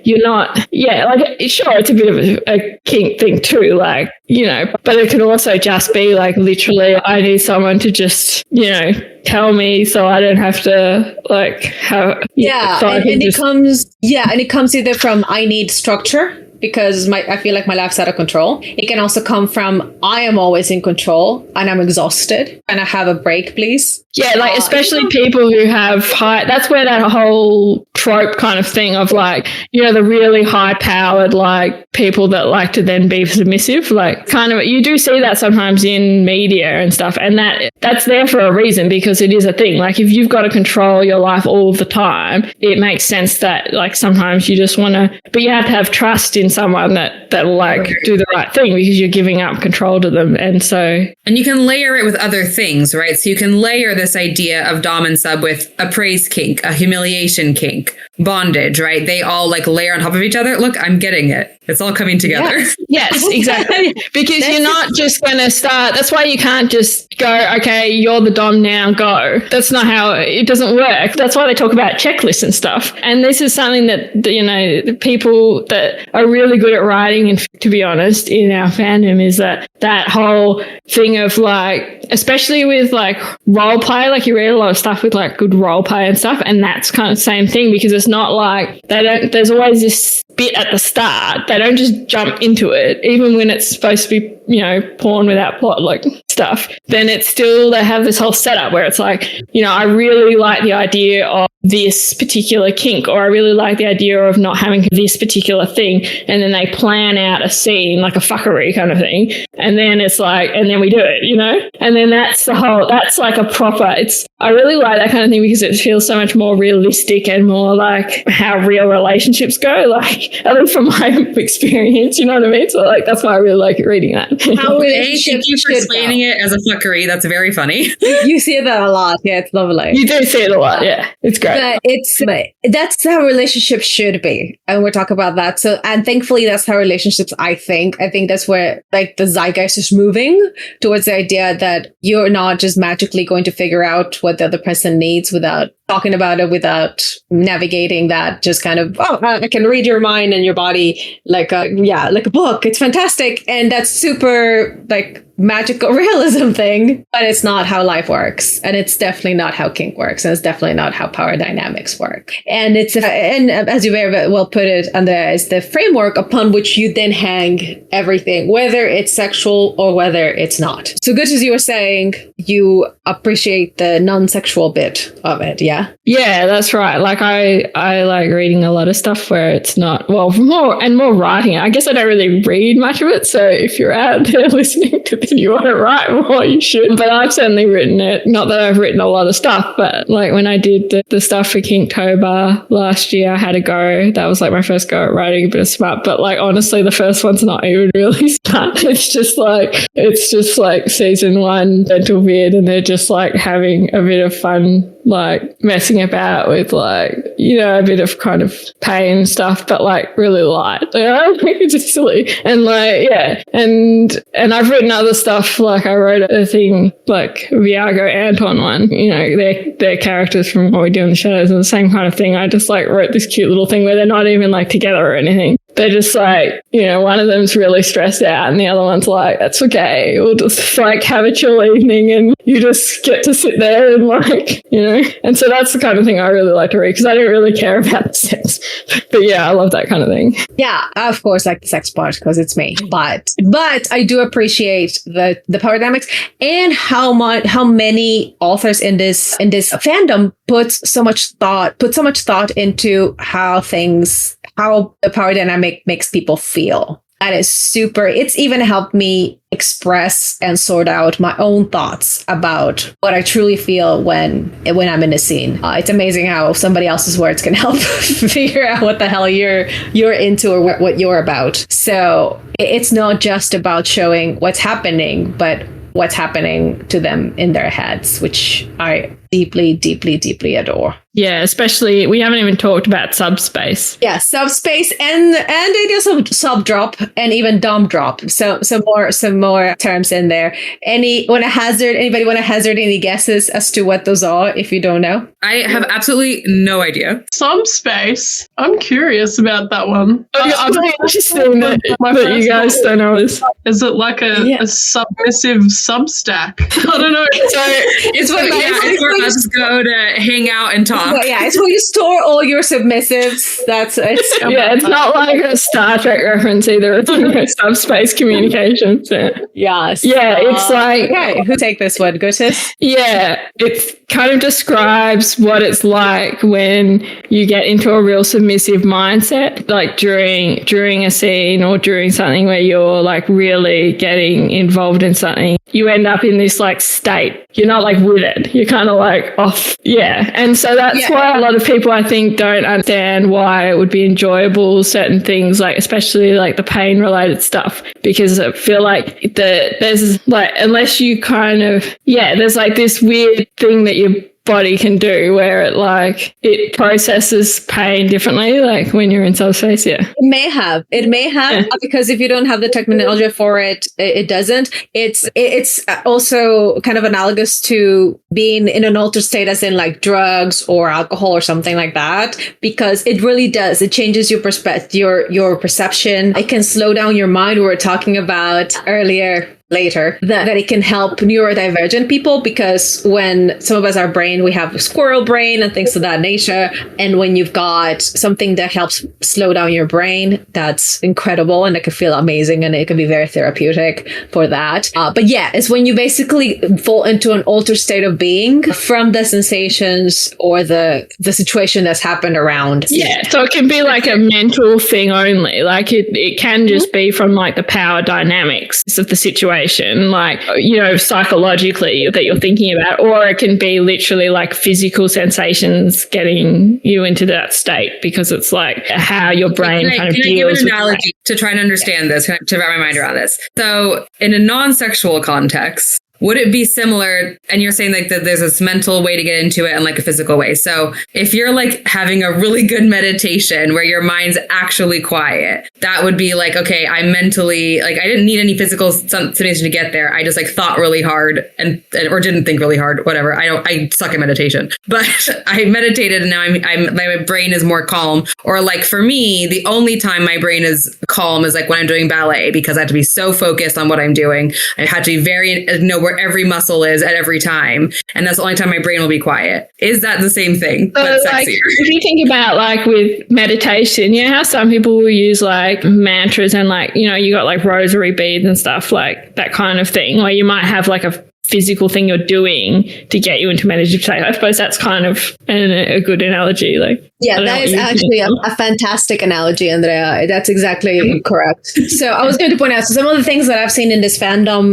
you're not, like sure, it's a bit of a kink thing too, like, you know, but it could also just be like literally I need someone to just, you know, tell me so I don't have to like have. It comes either from I need structure, because I feel like my life's out of control. It can also come from I am always in control and I'm exhausted and I have a break, please. Yeah, like especially people who have high, that's where that whole trope kind of thing of like, you know, the really high powered like people that like to then be submissive, like kind of, you do see that sometimes in media and stuff, and that's there for a reason, because it is a thing. Like if you've got to control your life all the time, it makes sense that like sometimes you just want to, but you have to have trust in someone that that'll like do the right thing because you're giving up control to them. And you can layer it with other things, right? So you can layer this idea of dom and sub with a praise kink, a humiliation kink, bondage, right? They all like layer on top of each other. Look, I'm getting it. It's all coming together. Yes, exactly. Because you're not just going to start. That's why you can't just go, okay, you're the dom now, go. That's not how it doesn't work. That's why they talk about checklists and stuff. And this is something that, the people that are really good at writing, and to be honest, in our fandom, is that whole thing of like, especially with like role play, like you read a lot of stuff with like good role play and stuff. And that's kind of the same thing because it's not like there's always this bit at the start. They don't just jump into it, even when it's supposed to be, porn without plot, like stuff. Then it's still, they have this whole setup where it's like, I really like the idea of this particular kink, or I really like the idea of not having this particular thing. And then they plan out a scene, like a fuckery kind of thing. And then it's like, and then we do it, And then that's like a proper, I really like that kind of thing because it feels so much more realistic and more like how real relationships go, like at least from my experience, you know what I mean? So like, that's why I really like reading that. How thank you for explaining it as a fuckery. That's very funny. You see that a lot. Yeah, it's lovely. You do see it a lot. Yeah, it's great. But that's how relationships should be, and we're talking about that. So, and thankfully, that's how relationships. I think that's where like the zeitgeist is moving towards the idea that you're not just magically going to figure out what the other person needs without talking about it, without navigating that. Just kind of, I can read your mind and your body like a book. It's fantastic, and that's super like magical realism thing, but it's not how life works, and it's definitely not how kink works, and it's definitely not how power dynamics work. And and as you very well put it, and there is the framework upon which you then hang everything, whether it's sexual or whether it's not. So good as you were saying, you appreciate the non-sexual bit of it, yeah? Yeah, that's right. Like I like reading a lot of stuff where it's not, more writing. I guess I don't really read much of it, so if you're out there listening to this, you want to write more, you should. But I've certainly written it. Not that I've written a lot of stuff, but like when I did the stuff for Kinktober last year, I had a go. That was like my first go at writing a bit of smut. But like honestly, the first one's not even really smut. It's just like season 1 dental vid, and they're just like having a bit of fun, like messing about with like, a bit of kind of pain and stuff, but like really light. It's just silly. And like, yeah. And I've written other stuff, like I wrote a thing like Viago Anton one, they're characters from What We Do in the Shadows, and the same kind of thing. I just like wrote this cute little thing where they're not even like together or anything. They're just like, one of them's really stressed out and the other one's like, that's okay. We'll just like have a chill evening and you just get to sit there and like, and so that's the kind of thing I really like to read because I don't really care about the sex. But yeah, I love that kind of thing. Yeah, of course, like the sex part because it's me. But I do appreciate the power dynamics and how many authors in this fandom put so much thought into how the power dynamic makes people feel. That is super. It's even helped me express and sort out my own thoughts about what I truly feel when I'm in a scene. It's amazing how somebody else's words can help figure out what the hell you're into or what you're about. So it's not just about showing what's happening, but what's happening to them in their heads, which I deeply, deeply, deeply adore. Yeah, especially we haven't even talked about subspace. Yeah, subspace and it is a sub drop and even dom drop. So some more terms in there. Anybody want to hazard any guesses as to what those are if you don't know? I have absolutely no idea. Subspace. I'm curious about that one. I'm interesting that you guys don't know this. Is it like a submissive substack? I don't know. So it's where us go to hang out and talk. Well, yeah, it's where you store all your submissives. It's not like a Star Trek reference either. It's subspace communications. Yes. Yeah, it's like... Okay, who take this one? Go sis? Yeah, it kind of describes what it's like when you get into a real submissive mindset, like during a scene or during something where you're like really getting involved in something you end up in this like state. You're not like with it. You're kind of like off. Yeah. And so that's why a lot of people, I think, don't understand why it would be enjoyable, certain things, like especially like the pain related stuff, because I feel like there's like, unless you kind of, there's like this weird thing that your body can do where it processes pain differently, like when you're in subspace. It may have because if you don't have the terminology for it, it doesn't. It's also kind of analogous to being in an altered state, as in like drugs or alcohol or something like that, because it really does. It changes your perspective, your perception. It can slow down your mind. We were talking about later that it can help neurodivergent people, because when some of us, our brain, we have a squirrel brain and things of that nature, and when you've got something that helps slow down your brain, that's incredible, and it can feel amazing, and it can be very therapeutic for that. But it's when you basically fall into an altered state of being from the sensations or the situation that's happened around. So it can be like a mental thing only, like it can just be from like the power dynamics of the situation, like, psychologically that you're thinking about, or it can be literally like physical sensations getting you into that state, because it's like how your brain kind of deals with. Can I give an analogy to try and understand this, to wrap my mind around this? So in a non-sexual context, would it be similar? And you're saying like that there's this mental way to get into it and like a physical way. So if you're like having a really good meditation where your mind's actually quiet, that would be like, okay, I mentally, like, I didn't need any physical stimulation to get there. I just like thought really hard or didn't think really hard, whatever. I suck at meditation, but I meditated and now my brain is more calm. Or like for me, the only time my brain is calm is like when I'm doing ballet, because I have to be so focused on what I'm doing. I had to be know where every muscle is at every time, and that's the only time my brain will be quiet. Is that the same thing, but sexier? Like, if you think about like with meditation, how some people will use like mantras and like, you got like rosary beads and stuff, like that kind of thing, or you might have like a physical thing you're doing to get you into meditative state. I suppose that's kind of a good analogy. Like, that is actually a fantastic analogy, Andrea. That's exactly correct. So I was going to point out some of the things that I've seen in this fandom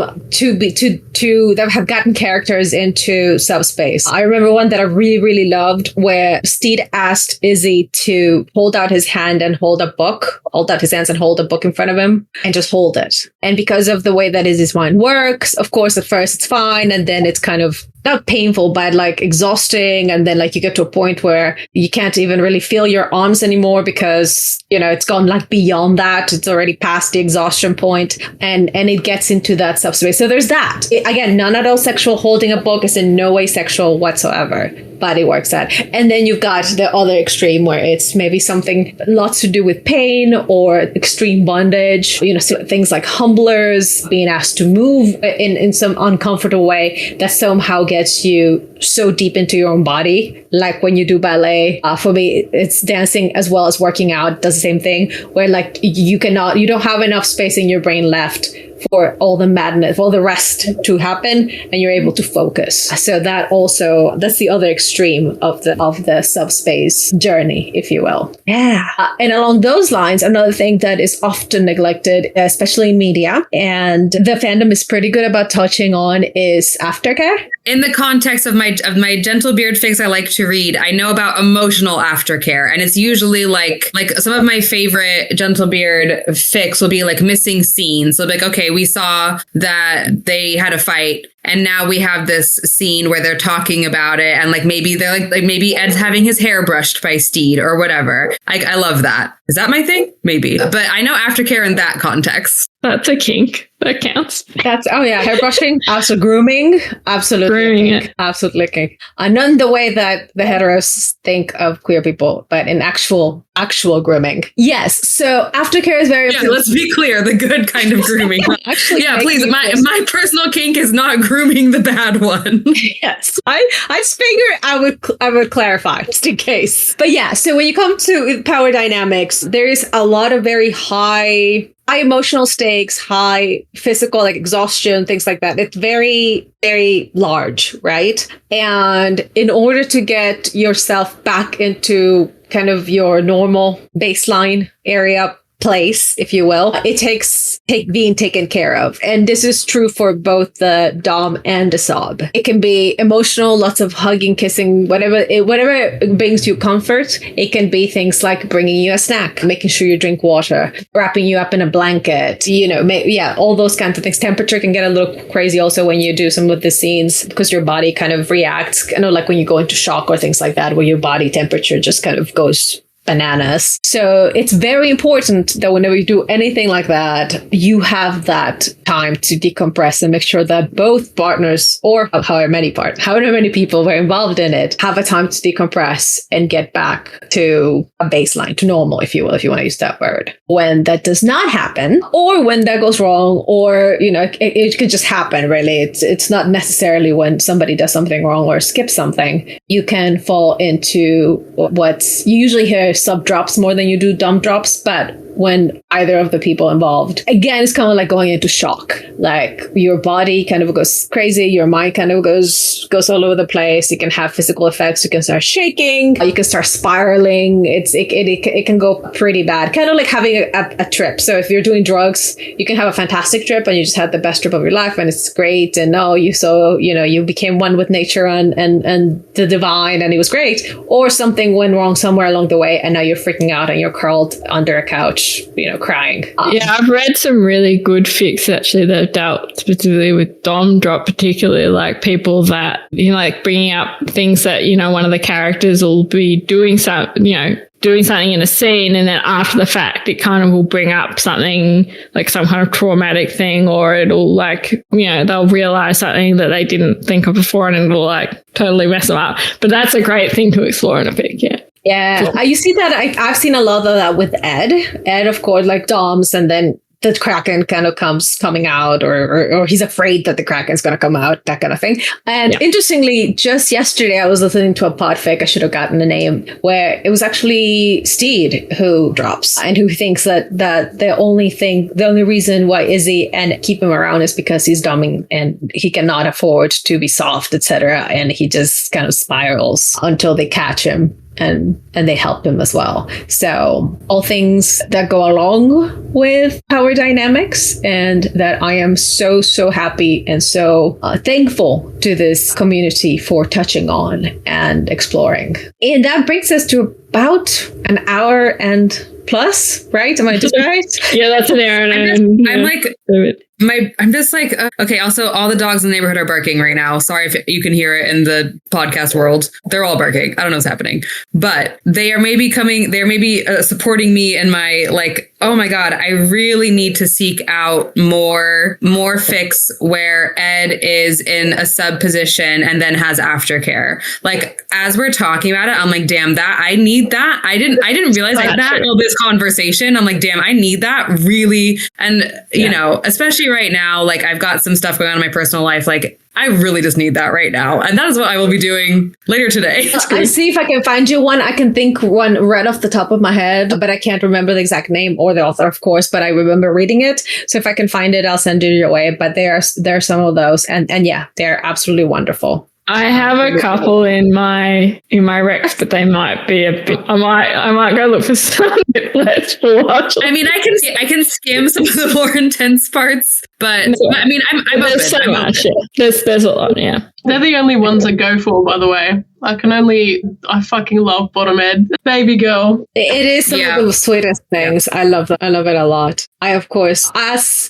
that have gotten characters into subspace. I remember one that I really, really loved, where Steed asked Izzy to hold out his hand and hold out his hands and hold a book in front of him and just hold it. And because of the way that Izzy's mind works, of course, at first it's fine, and then it's kind of not painful, but like exhausting. And then like you get to a point where you can't even really feel your arms anymore, because, it's gone like beyond that. It's already past the exhaustion point, and it gets into that subspace. So there's that. Again, none at all sexual. Holding a book is in no way sexual whatsoever, but it works out. And then you've got the other extreme where it's maybe something lots to do with pain or extreme bondage, so things like humblers, being asked to move in some uncomfortable way that somehow gets you so deep into your own body. Like when you do ballet, for me, it's dancing as well as working out does the same thing, where like you don't have enough space in your brain left for all the madness, all the rest to happen, and you're able to focus. So that's the other extreme of the subspace journey, if you will. Yeah. And along those lines, another thing that is often neglected, especially in media, and the fandom is pretty good about touching on, is aftercare. In the context of my gentle beard fics I like to read, I know about emotional aftercare, and it's usually like some of my favorite gentle beard fics will be like missing scenes. So like, okay, we saw that they had a fight, and now we have this scene where they're talking about it, and like maybe they're like maybe Ed's having his hair brushed by Steed or whatever. I love that. Is that my thing? Maybe, but I know aftercare in that context. That's a kink. That counts. Hair brushing, also grooming, absolutely. Grooming, absolutely kink. Not in the way that the heteros think of queer people, but in actual grooming. Yes. So aftercare is very important. Let's be clear, the good kind of grooming. Actually, please. My personal kink is not grooming the bad one. Yes. I just figured I would clarify just in case. But yeah, so when you come to power dynamics, there is a lot of very high emotional stakes, high physical, like exhaustion, things like that. It's very, very large, right? And in order to get yourself back into kind of your normal baseline area, place, if you will, it takes being taken care of. And this is true for both the dom and the sub. It can be emotional, lots of hugging, kissing, whatever brings you comfort. It can be things like bringing you a snack, making sure you drink water, wrapping you up in a blanket, all those kinds of things. Temperature can get a little crazy also when you do some of the scenes, because your body kind of reacts, like when you go into shock or things like that, where your body temperature just kind of goes bananas. So it's very important that whenever you do anything like that, you have that time to decompress and make sure that both partners, or however many people were involved in it, have a time to decompress and get back to a baseline, to normal, if you will, if you want to use that word. When that does not happen, or when that goes wrong, or, it could just happen, really. It's not necessarily when somebody does something wrong or skips something. You can fall into what's usually here sub drops more than you do dom drops, but when either of the people involved, again, it's kind of like going into shock. Like your body kind of goes crazy, your mind kind of goes all over the place. You can have physical effects. You can start shaking. You can start spiraling. It can go pretty bad. Kind of like having a trip. So if you're doing drugs, you can have a fantastic trip and you just had the best trip of your life and it's great. And you became one with nature and the divine and it was great. Or something went wrong somewhere along the way and now you're freaking out and you're curled under a couch, crying. Yeah, I've read some really good fics actually that have dealt specifically with dom drop, particularly like people that, like bringing up things that, one of the characters will be doing something in a scene, and then after the fact, it kind of will bring up something like some kind of traumatic thing, or it'll they'll realize something that they didn't think of before and it'll totally mess them up. But that's a great thing to explore in a fic, yeah. Yeah, you see that. I've seen a lot of that with Ed. Ed, of course, like doms, and then the Kraken kind of coming out, or he's afraid that the Kraken's going to come out, that kind of thing. And Interestingly, just yesterday, I was listening to a podfic, I should have gotten the name, where it was actually Steed who drops and who thinks that the only reason why Izzy and keep him around is because he's doming and he cannot afford to be soft, etc. And he just kind of spirals until they catch him. And they help him as well. So all things that go along with power dynamics, and that I am so happy and so thankful to this community for touching on and exploring. And that brings us to about an hour and plus, right? Am I just right? Yeah, that's an hour I'm just like, okay, also all the dogs in the neighborhood are barking right now. Sorry if you can hear it in the podcast world. They're all barking. I don't know what's happening, but they are maybe supporting me in my oh my God, I really need to seek out more fics where Ed is in a sub position and then has aftercare. Like as we're talking about it, I'm like, damn, that I need that. I didn't realize that until this conversation. I'm like, damn, I need that really. And especially right now, like I've got some stuff going on in my personal life. Like I really just need that right now. And that is what I will be doing later today. I'll see if I can find you one. I can think one right off the top of my head, but I can't remember the exact name or the author, of course, but I remember reading it. So if I can find it, I'll send it your way. But there are some of those. And yeah, they're absolutely wonderful. I have a couple in my recs, but they might be a bit. I might go look for some less watch. I mean, I can skim some of the more intense parts, but I mean, I'm open. So much. Yeah. There's a lot. Yeah, they're the only ones that go for. By the way, I fucking love Bottom Ed, baby girl. It is some of the sweetest things. I love it. I love it a lot. I, of course, and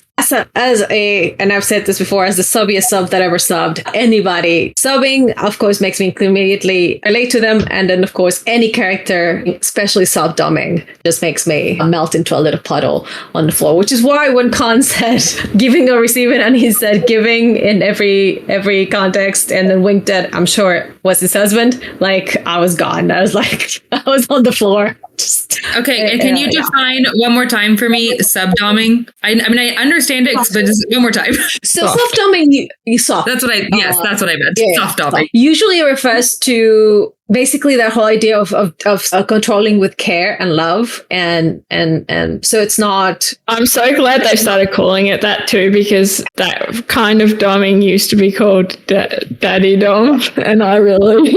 I've said this before, as the subbiest sub that ever subbed, anybody subbing, of course, makes me immediately relate to them. And then, of course, any character, especially sub-dumbing, just makes me melt into a little puddle on the floor, which is why when Khan said giving or receiving, and he said giving in every context, and then winked at, I'm sure it was his husband, like I was gone. I was on the floor. Okay, and can you define one more time for me sub-doming? I mean, I understand it, but just one more time. So soft-doming, you soft. That's what I meant. Yeah. Soft-doming. Usually it refers to basically that whole idea of controlling with care and love, and so it's not. I'm so glad they started calling it that too, because that kind of doming used to be called daddy dom, and I really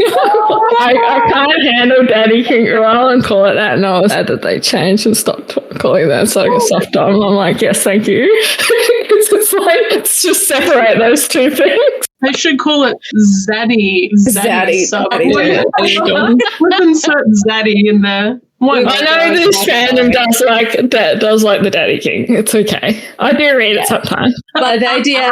I can't handle daddy kink well and call it that, and I was glad that they changed and stopped calling that. It's like a soft dom. I'm like, yes, thank you. It's just like, let's just separate those two things. They should call it Zaddy. Zaddy. Let's insert Zaddy in there. I know this fandom does like the daddy king. It's okay. I do read it sometimes. But the idea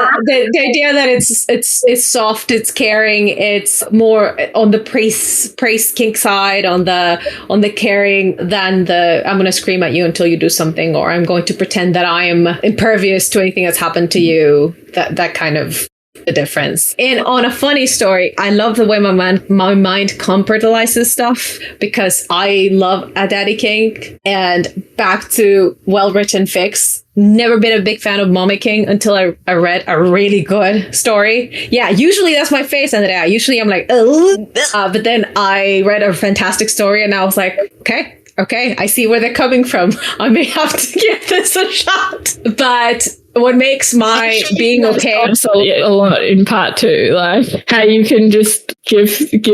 that it's soft, it's caring, it's more on the praise kink side, on the caring than the I'm gonna scream at you until you do something, or I'm going to pretend that I am impervious to anything that's happened to you. That kind of the difference. And on a funny story, I love the way my mind compartmentalizes stuff, because I love a daddy kink. And back to well-written fics, never been a big fan of mommy king until I read a really good story. Yeah, usually that's my face, Andrea. Usually I'm like, but then I read a fantastic story and I was like, okay, I see where they're coming from. I may have to give this a shot. But what makes my being okay a lot in part 2, like how you can just give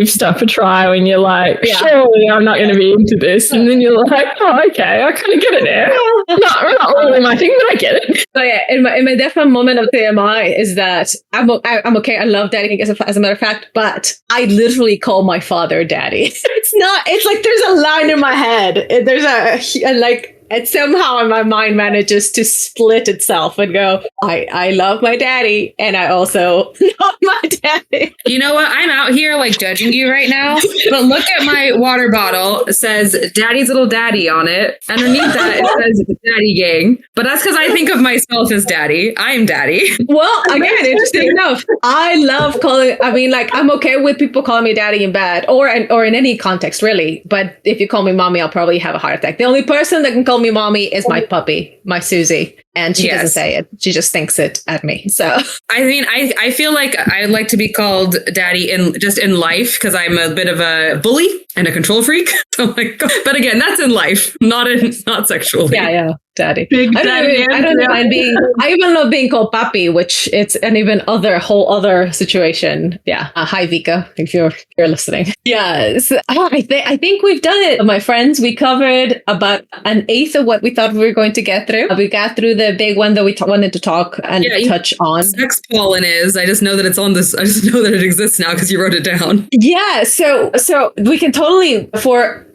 stuff a try when you're like, surely I'm not going to be into this, and then you're like, oh, okay, I kind of get it now. Not really my thing, but I get it. So yeah, in my definite moment of TMI is that I'm okay. I love daddy as a matter of fact, but I literally call my father daddy. It's like there's a line in my head. There's a like. And somehow my mind manages to split itself and go, I love my daddy, and I also love my daddy. You know what? I'm out here like judging you right now, but look at my water bottle. It says Daddy's Little Daddy on it. Underneath that, it says Daddy Gang. But that's because I think of myself as daddy. I'm daddy. Well, again, interesting enough. I love I'm okay with people calling me daddy in bed or in any context, really. But if you call me mommy, I'll probably have a heart attack. The only person that can call me mommy is my puppy, my Susie, and she doesn't say it. She just thinks it at me. So I mean, I feel like I'd like to be called daddy in life, because I'm a bit of a bully and a control freak. So like, but again, that's in life, not sexually. Yeah. Daddy. Big daddy. I don't mind being. I even love being called papi, which it's an even whole other situation. Yeah. Hi, Vika, if you're listening. Yeah. So, I think we've done it, my friends. We covered about an eighth of what we thought we were going to get through. We got through the big one that we wanted to talk and touch on. Sex pollen is. I just know that it's on this. I just know that it exists now because you wrote it down. Yeah. So we can totally,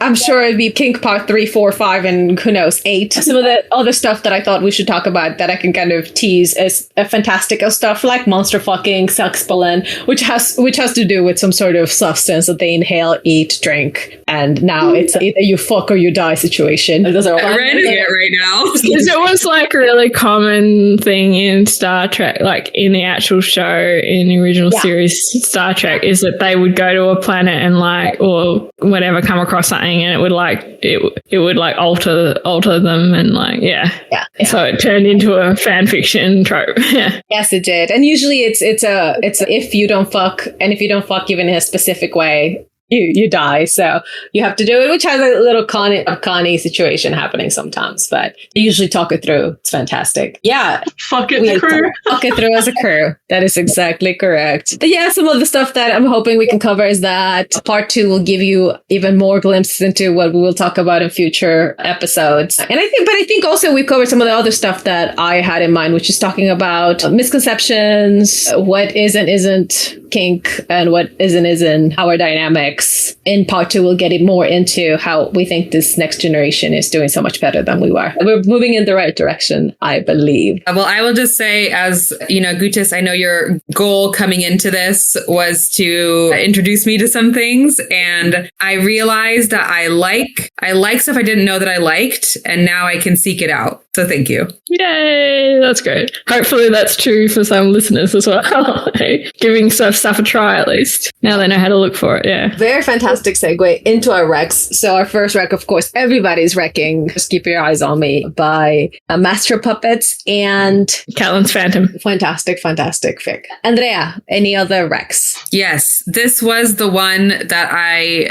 I'm sure it'd be kink part 3, 4, 5, and who knows, 8. Some of the other stuff that I thought we should talk about that I can kind of tease is a fantastical stuff like monster fucking, sex pollen, which has to do with some sort of substance that they inhale, eat, drink, and now it's either you fuck or you die situation. Those are all I'm ready it right now. Because it was like a really common thing in Star Trek, like in the actual show, in the original series Star Trek, is that they would go to a planet and like, or whatever, come across something, and it would like alter them, and like so it turned into a fan fiction trope. Yes, it did. And usually it's if you don't fuck, and if you don't fuck even in a specific way, you die. So you have to do it, which has a little Connie situation happening sometimes, but you usually talk it through. It's fantastic. Yeah. Fuck it, crew. Fuck it through as a crew. That is exactly correct. But yeah, some of the stuff that I'm hoping we can cover is that part 2 will give you even more glimpses into what we will talk about in future episodes. And I think also we've covered some of the other stuff that I had in mind, which is talking about misconceptions, what is and isn't kink, and what is and isn't our dynamics. In part 2, we'll get it more into how we think this next generation is doing so much better than we were. We're moving in the right direction, I believe. Well, I will just say, as you know, Gutis, I know your goal coming into this was to introduce me to some things, and I realized that I like stuff I didn't know that I liked, and now I can seek it out. So thank you. Yay, that's great. Hopefully that's true for some listeners as well. Giving stuff a try at least. Now they know how to look for it. Yeah. very fantastic segue into our recs. So our first rec, of course, everybody's recking Just Keep Your Eyes on Me by Master Puppets and Callan's Phantom. Fantastic fic. Andrea, any other recs? Yes, this was the one that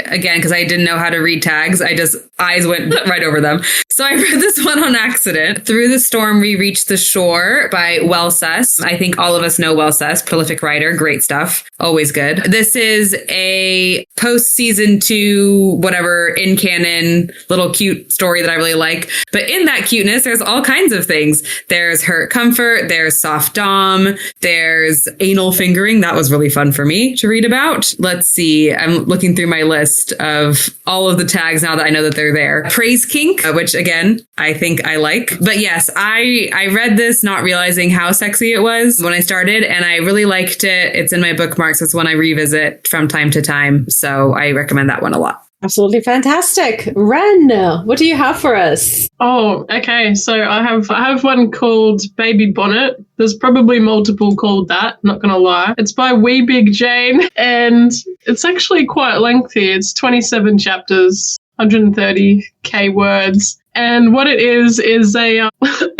again, because I didn't know how to read tags, eyes went right over them. So I read this one on accident. Through the Storm, We Reach the Shore by Wellsess. I think all of us know Wellsess, prolific writer, great stuff, always good. This is a post-season 2, whatever, in canon, little cute story that I really like. But in that cuteness, there's all kinds of things. There's hurt comfort, there's soft dom, there's anal fingering. That was really fun for me to read about. Let's see, I'm looking through my list of all of the tags now that I know that they're there. Praise Kink, which again, I think I like. But yes, I read this not realizing how sexy it was when I started, and I really liked it. It's in my bookmarks. It's one I revisit from time to time. So I recommend that one a lot. Absolutely fantastic. Ren, what do you have for us? Oh, okay. So I have one called Baby Bonnet. There's probably multiple called that, not gonna lie. It's by Wee Big Jane, and it's actually quite lengthy. It's 27 chapters, 130k words. And what it is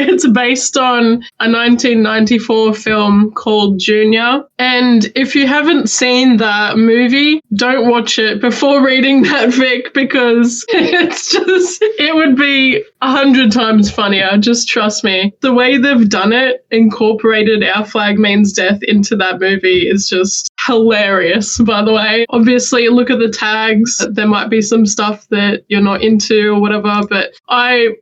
it's based on a 1994 film called Junior. And if you haven't seen that movie, don't watch it before reading that fic, because it would be 100 times funnier. Just trust me. The way they've done it, incorporated Our Flag Means Death into that movie, is just hilarious, by the way. Obviously, look at the tags. There might be some stuff that you're not into or whatever, but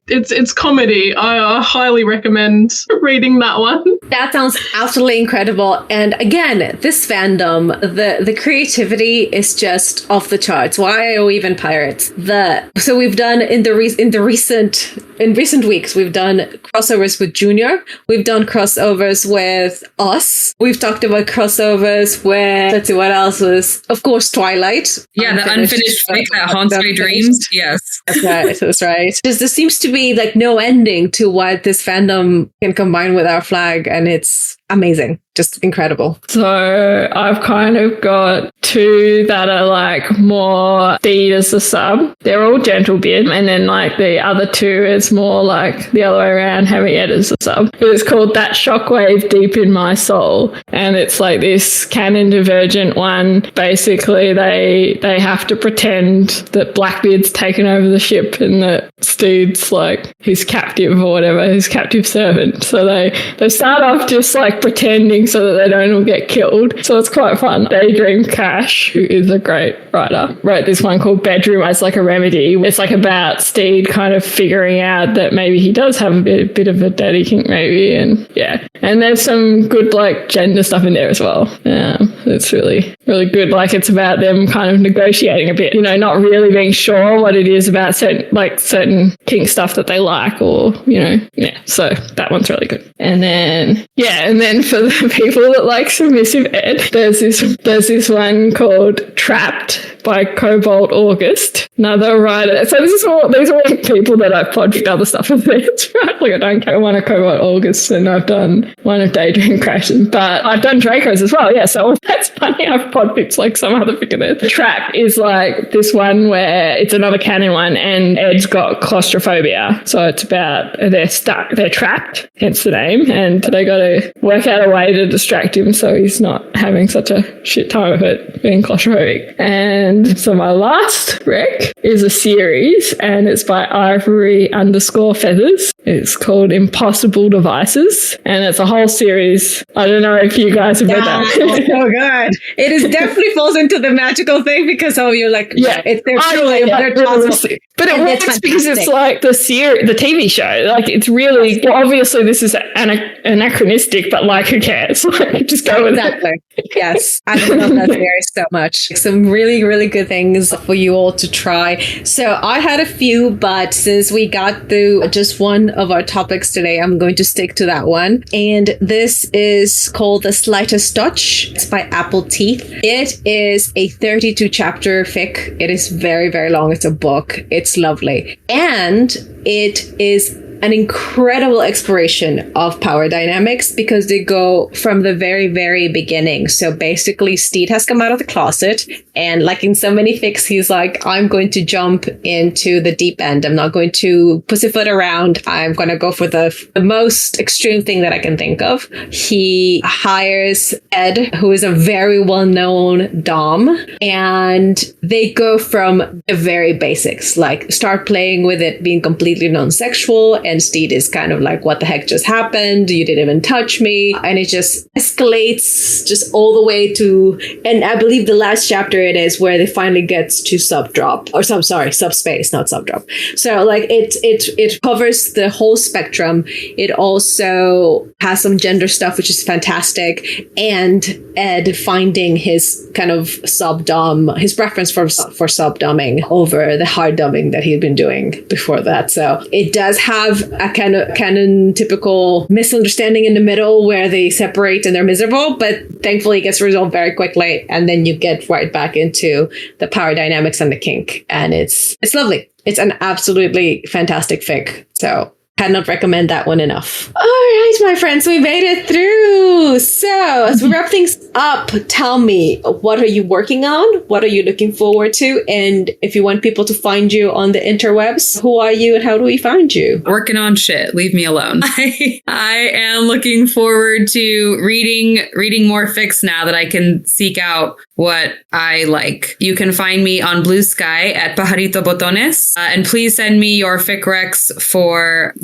it's comedy. I highly recommend reading that one. That sounds absolutely incredible. And again, this fandom, the creativity is just off the charts. YIO even pirates. So we've done in recent weeks, we've done crossovers with Junior. We've done crossovers with Us. We've talked about crossovers with, let's see, what else was, of course, Twilight. Yeah, the unfinished fic that haunts my dreams. Yes. That's right. There seems to be like no ending to what this fandom can combine with Our Flag, and it's amazing. Just incredible. So I've kind of got 2 that are like more Deed as the sub. They're all gentle bid, and then like the other 2 is more like the other way around, Heavy Ed as the sub. But it's called That Shockwave Deep in My Soul, and it's like this canon divergent one. Basically, they have to pretend that Blackbeard's taken over the ship and that Steed's like his captive or whatever, his captive servant. So they start off just like pretending so that they don't all get killed. So it's quite fun. Daydream Cash, who is a great writer, wrote this one called Bedroom as like a remedy. It's like about Steed kind of figuring out that maybe he does have a bit of a daddy kink maybe, and yeah. And there's some good like gender stuff in there as well. Yeah, it's really, really good. Like it's about them kind of negotiating a bit, not really being sure what it is about certain kink stuff that they like, or, yeah. So that one's really good. And then for the people that like submissive ed, there's this one called Trapped by Cobalt August, another writer. So these are all people that I've podficked other stuff with. It's right. Like I've done one of Cobalt August, and I've done one of Daydream Crashes, but I've done Draco's as well. Yeah, so that's funny. I've podficked like some other fic of it. Trap is like this one where it's another canon one, and Ed's got claustrophobia. So it's about they're trapped, hence the name, and they got to work out a way to distract him so he's not having such a shit time of it being claustrophobic. And so my last rec is a series, and it's by Ivory_Feathers. It's called Impossible Devices, and it's a whole series. I don't know if you guys have read that. Oh god, it is definitely falls into the magical thing because you're like, but it works because it's like the TV show. Like it's really obviously this is anachronistic, but like who cares? Like, just go with it. Yes, I love that series so much. Some really, really good things for you all to try. So I had a few, but since we got through just one of our topics today, I'm going to stick to that one. And this is called The Slightest Touch. It's by Apple Teeth. It is a 32 chapter fic. It is very, very long. It's a book. It's lovely. And it is an incredible exploration of power dynamics because they go from the very, very beginning. So basically, Steed has come out of the closet, and like in so many fics, he's like, I'm going to jump into the deep end. I'm not going to pussyfoot around. I'm going to go for the most extreme thing that I can think of. He hires Ed, who is a very well-known dom, and they go from the very basics, like start playing with it being completely non-sexual, and Steed is kind of like, what the heck just happened? You didn't even touch me. And it just escalates just all the way to, and I believe the last chapter it is where they finally gets to subdrop, or subspace, not subdrop. So like it covers the whole spectrum. It also has some gender stuff, which is fantastic. And Ed finding his kind of subdom, his preference for subdoming over the hard dumbing that he had been doing before that. So it does have a kind of canon typical misunderstanding in the middle where they separate and they're miserable, but thankfully it gets resolved very quickly. And then you get right back into the power dynamics and the kink. And it's lovely. It's an absolutely fantastic fic. So cannot recommend that one enough. All right, my friends, we made it through. So as we wrap things up, tell me, what are you working on? What are you looking forward to? And if you want people to find you on the interwebs, who are you and how do we find you? Working on shit. Leave me alone. I am looking forward to reading more fics now that I can seek out what I like. You can find me on Blue Sky at Pajarito Botones. And please send me your fic recs for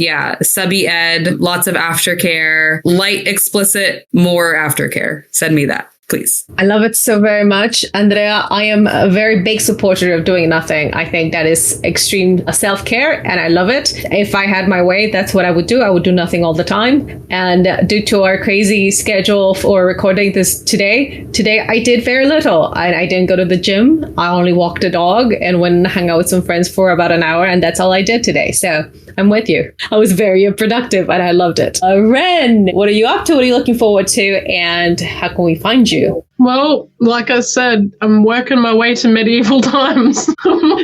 subby ed, lots of aftercare, light, explicit, more aftercare. Send me that, please. I love it so very much. Andrea, I am a very big supporter of doing nothing. I think that is extreme self-care and I love it. If I had my way, that's what I would do. I would do nothing all the time. And due to our crazy schedule for recording this today I did very little. I didn't go to the gym. I only walked a dog and went and hung out with some friends for about an hour. And that's all I did today. So I'm with you. I was very productive and I loved it. Ren, what are you up to? What are you looking forward to? And how can we find you? Well, like I said, I'm working my way to medieval times.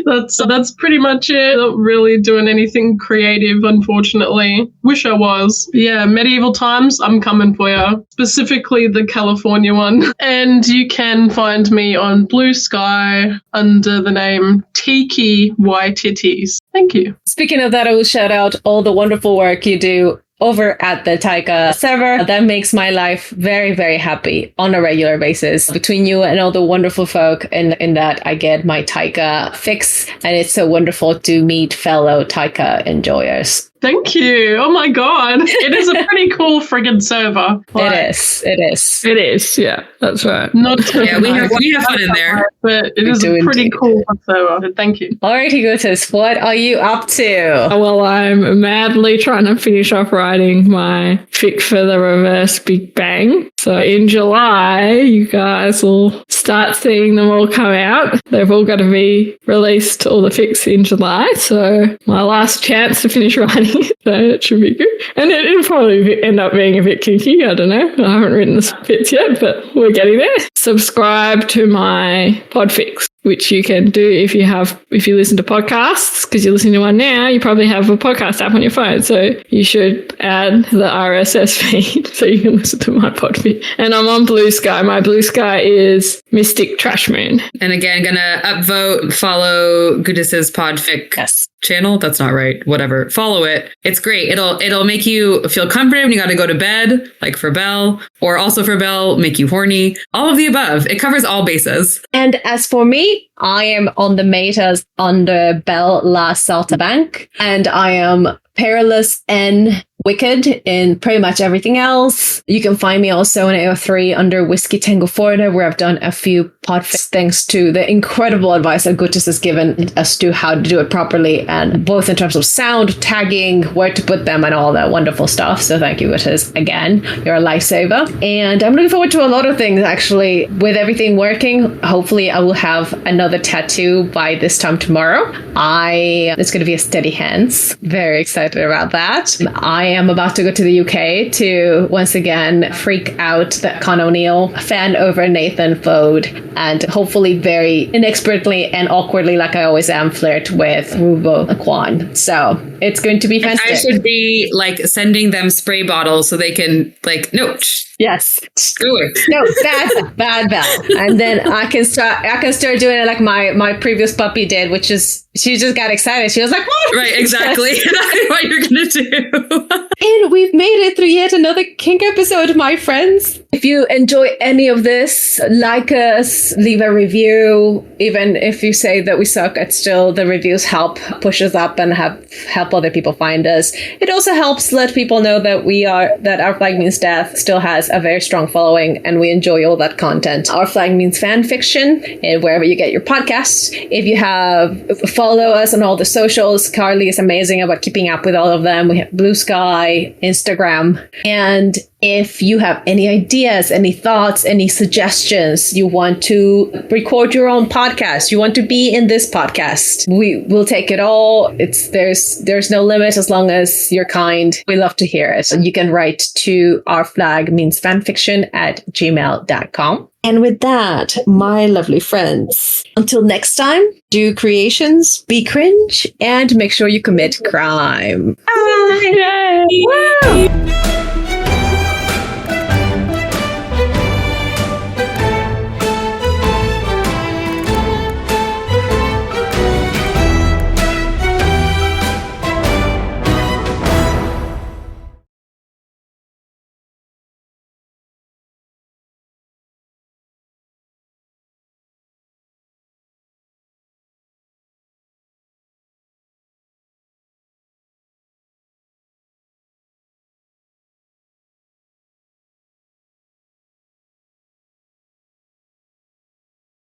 That's pretty much it. Not really doing anything creative, unfortunately. Wish I was. Yeah, medieval times, I'm coming for you. Specifically the California one. And you can find me on Blue Sky under the name Tiki Titties. Thank you. Speaking of that, I will shout out all the wonderful work you do over at the Taika server. That makes my life very, very happy on a regular basis. Between you and all the wonderful folk in that I get my Taika fix, and it's so wonderful to meet fellow Taika enjoyers. Thank you. Oh my God. It is a pretty cool friggin' server. It is. Yeah, that's right. We have fun in there. But it is a pretty cool server. Thank you. Alrighty, Gutis, what are you up to? Well, I'm madly trying to finish off writing my fic for the reverse Big Bang. So in July, you guys will start seeing them all come out. They've all got to be released, all the fics in July. So my last chance to finish writing it, so it should be good. And it'll probably end up being a bit kinky. I don't know. I haven't written the bits yet, but we're getting there. Subscribe to my podfics, which you can do if you listen to podcasts, because you're listening to one now, you probably have a podcast app on your phone. So you should add the RSS feed so you can listen to my podfic. And I'm on Blue Sky. My Blue Sky is Mystic Trash Moon. And again, gonna upvote, follow Gudis's podfic channel. That's not right. Whatever. Follow it. It's great. It'll make you feel comforted when you got to go to bed, like for Belle, or also for Belle, make you horny. All of the above. It covers all bases. And as for me, I am on the metas under Belle La Saltabank, and I am Perilous and Wicked in pretty much everything else. You can find me also in AO3 under Whiskey Tango Florida, where I've done a few podfics thanks to the incredible advice that Gutis has given us to how to do it properly, and both in terms of sound, tagging, where to put them, and all that wonderful stuff. So thank you, Gutis. Again, you're a lifesaver. And I'm looking forward to a lot of things, actually. With everything working, hopefully I will have another tattoo by this time tomorrow. It's going to be a steady hands. Very excited about that. I am about to go to the UK to once again freak out the Con O'Neill fan over Nathan Fode, and hopefully very inexpertly and awkwardly, like I always am, flirt with Rubo Kwan. So it's going to be fantastic. I should be like sending them spray bottles so they can like, no. Yes. Go away. No, bad. And then I can start doing it like my previous puppy did, which is she just got excited. She was like, what? Right, exactly. That's what you're gonna do. And we've made it through yet another Kink episode, my friends. If you enjoy any of this, like us, leave a review. Even if you say that we suck, it's still the reviews help push us up and help other people find us. It also helps let people know that Our Flag Means Death still has a very strong following, and we enjoy all that content. Our Flag Means Fan Fiction, and wherever you get your podcasts. If you follow us on all the socials, Carly is amazing about keeping up with all of them. We have Blue Sky, Instagram, and if you have any ideas, any thoughts, any suggestions, you want to record your own podcast, you want to be in this podcast, we will take it all. There's no limit as long as you're kind. We love to hear it. You can write to ourflagmeansfanfiction@gmail.com. And with that, my lovely friends, until next time, do creations, be cringe, and make sure you commit crime. Yay! Woo!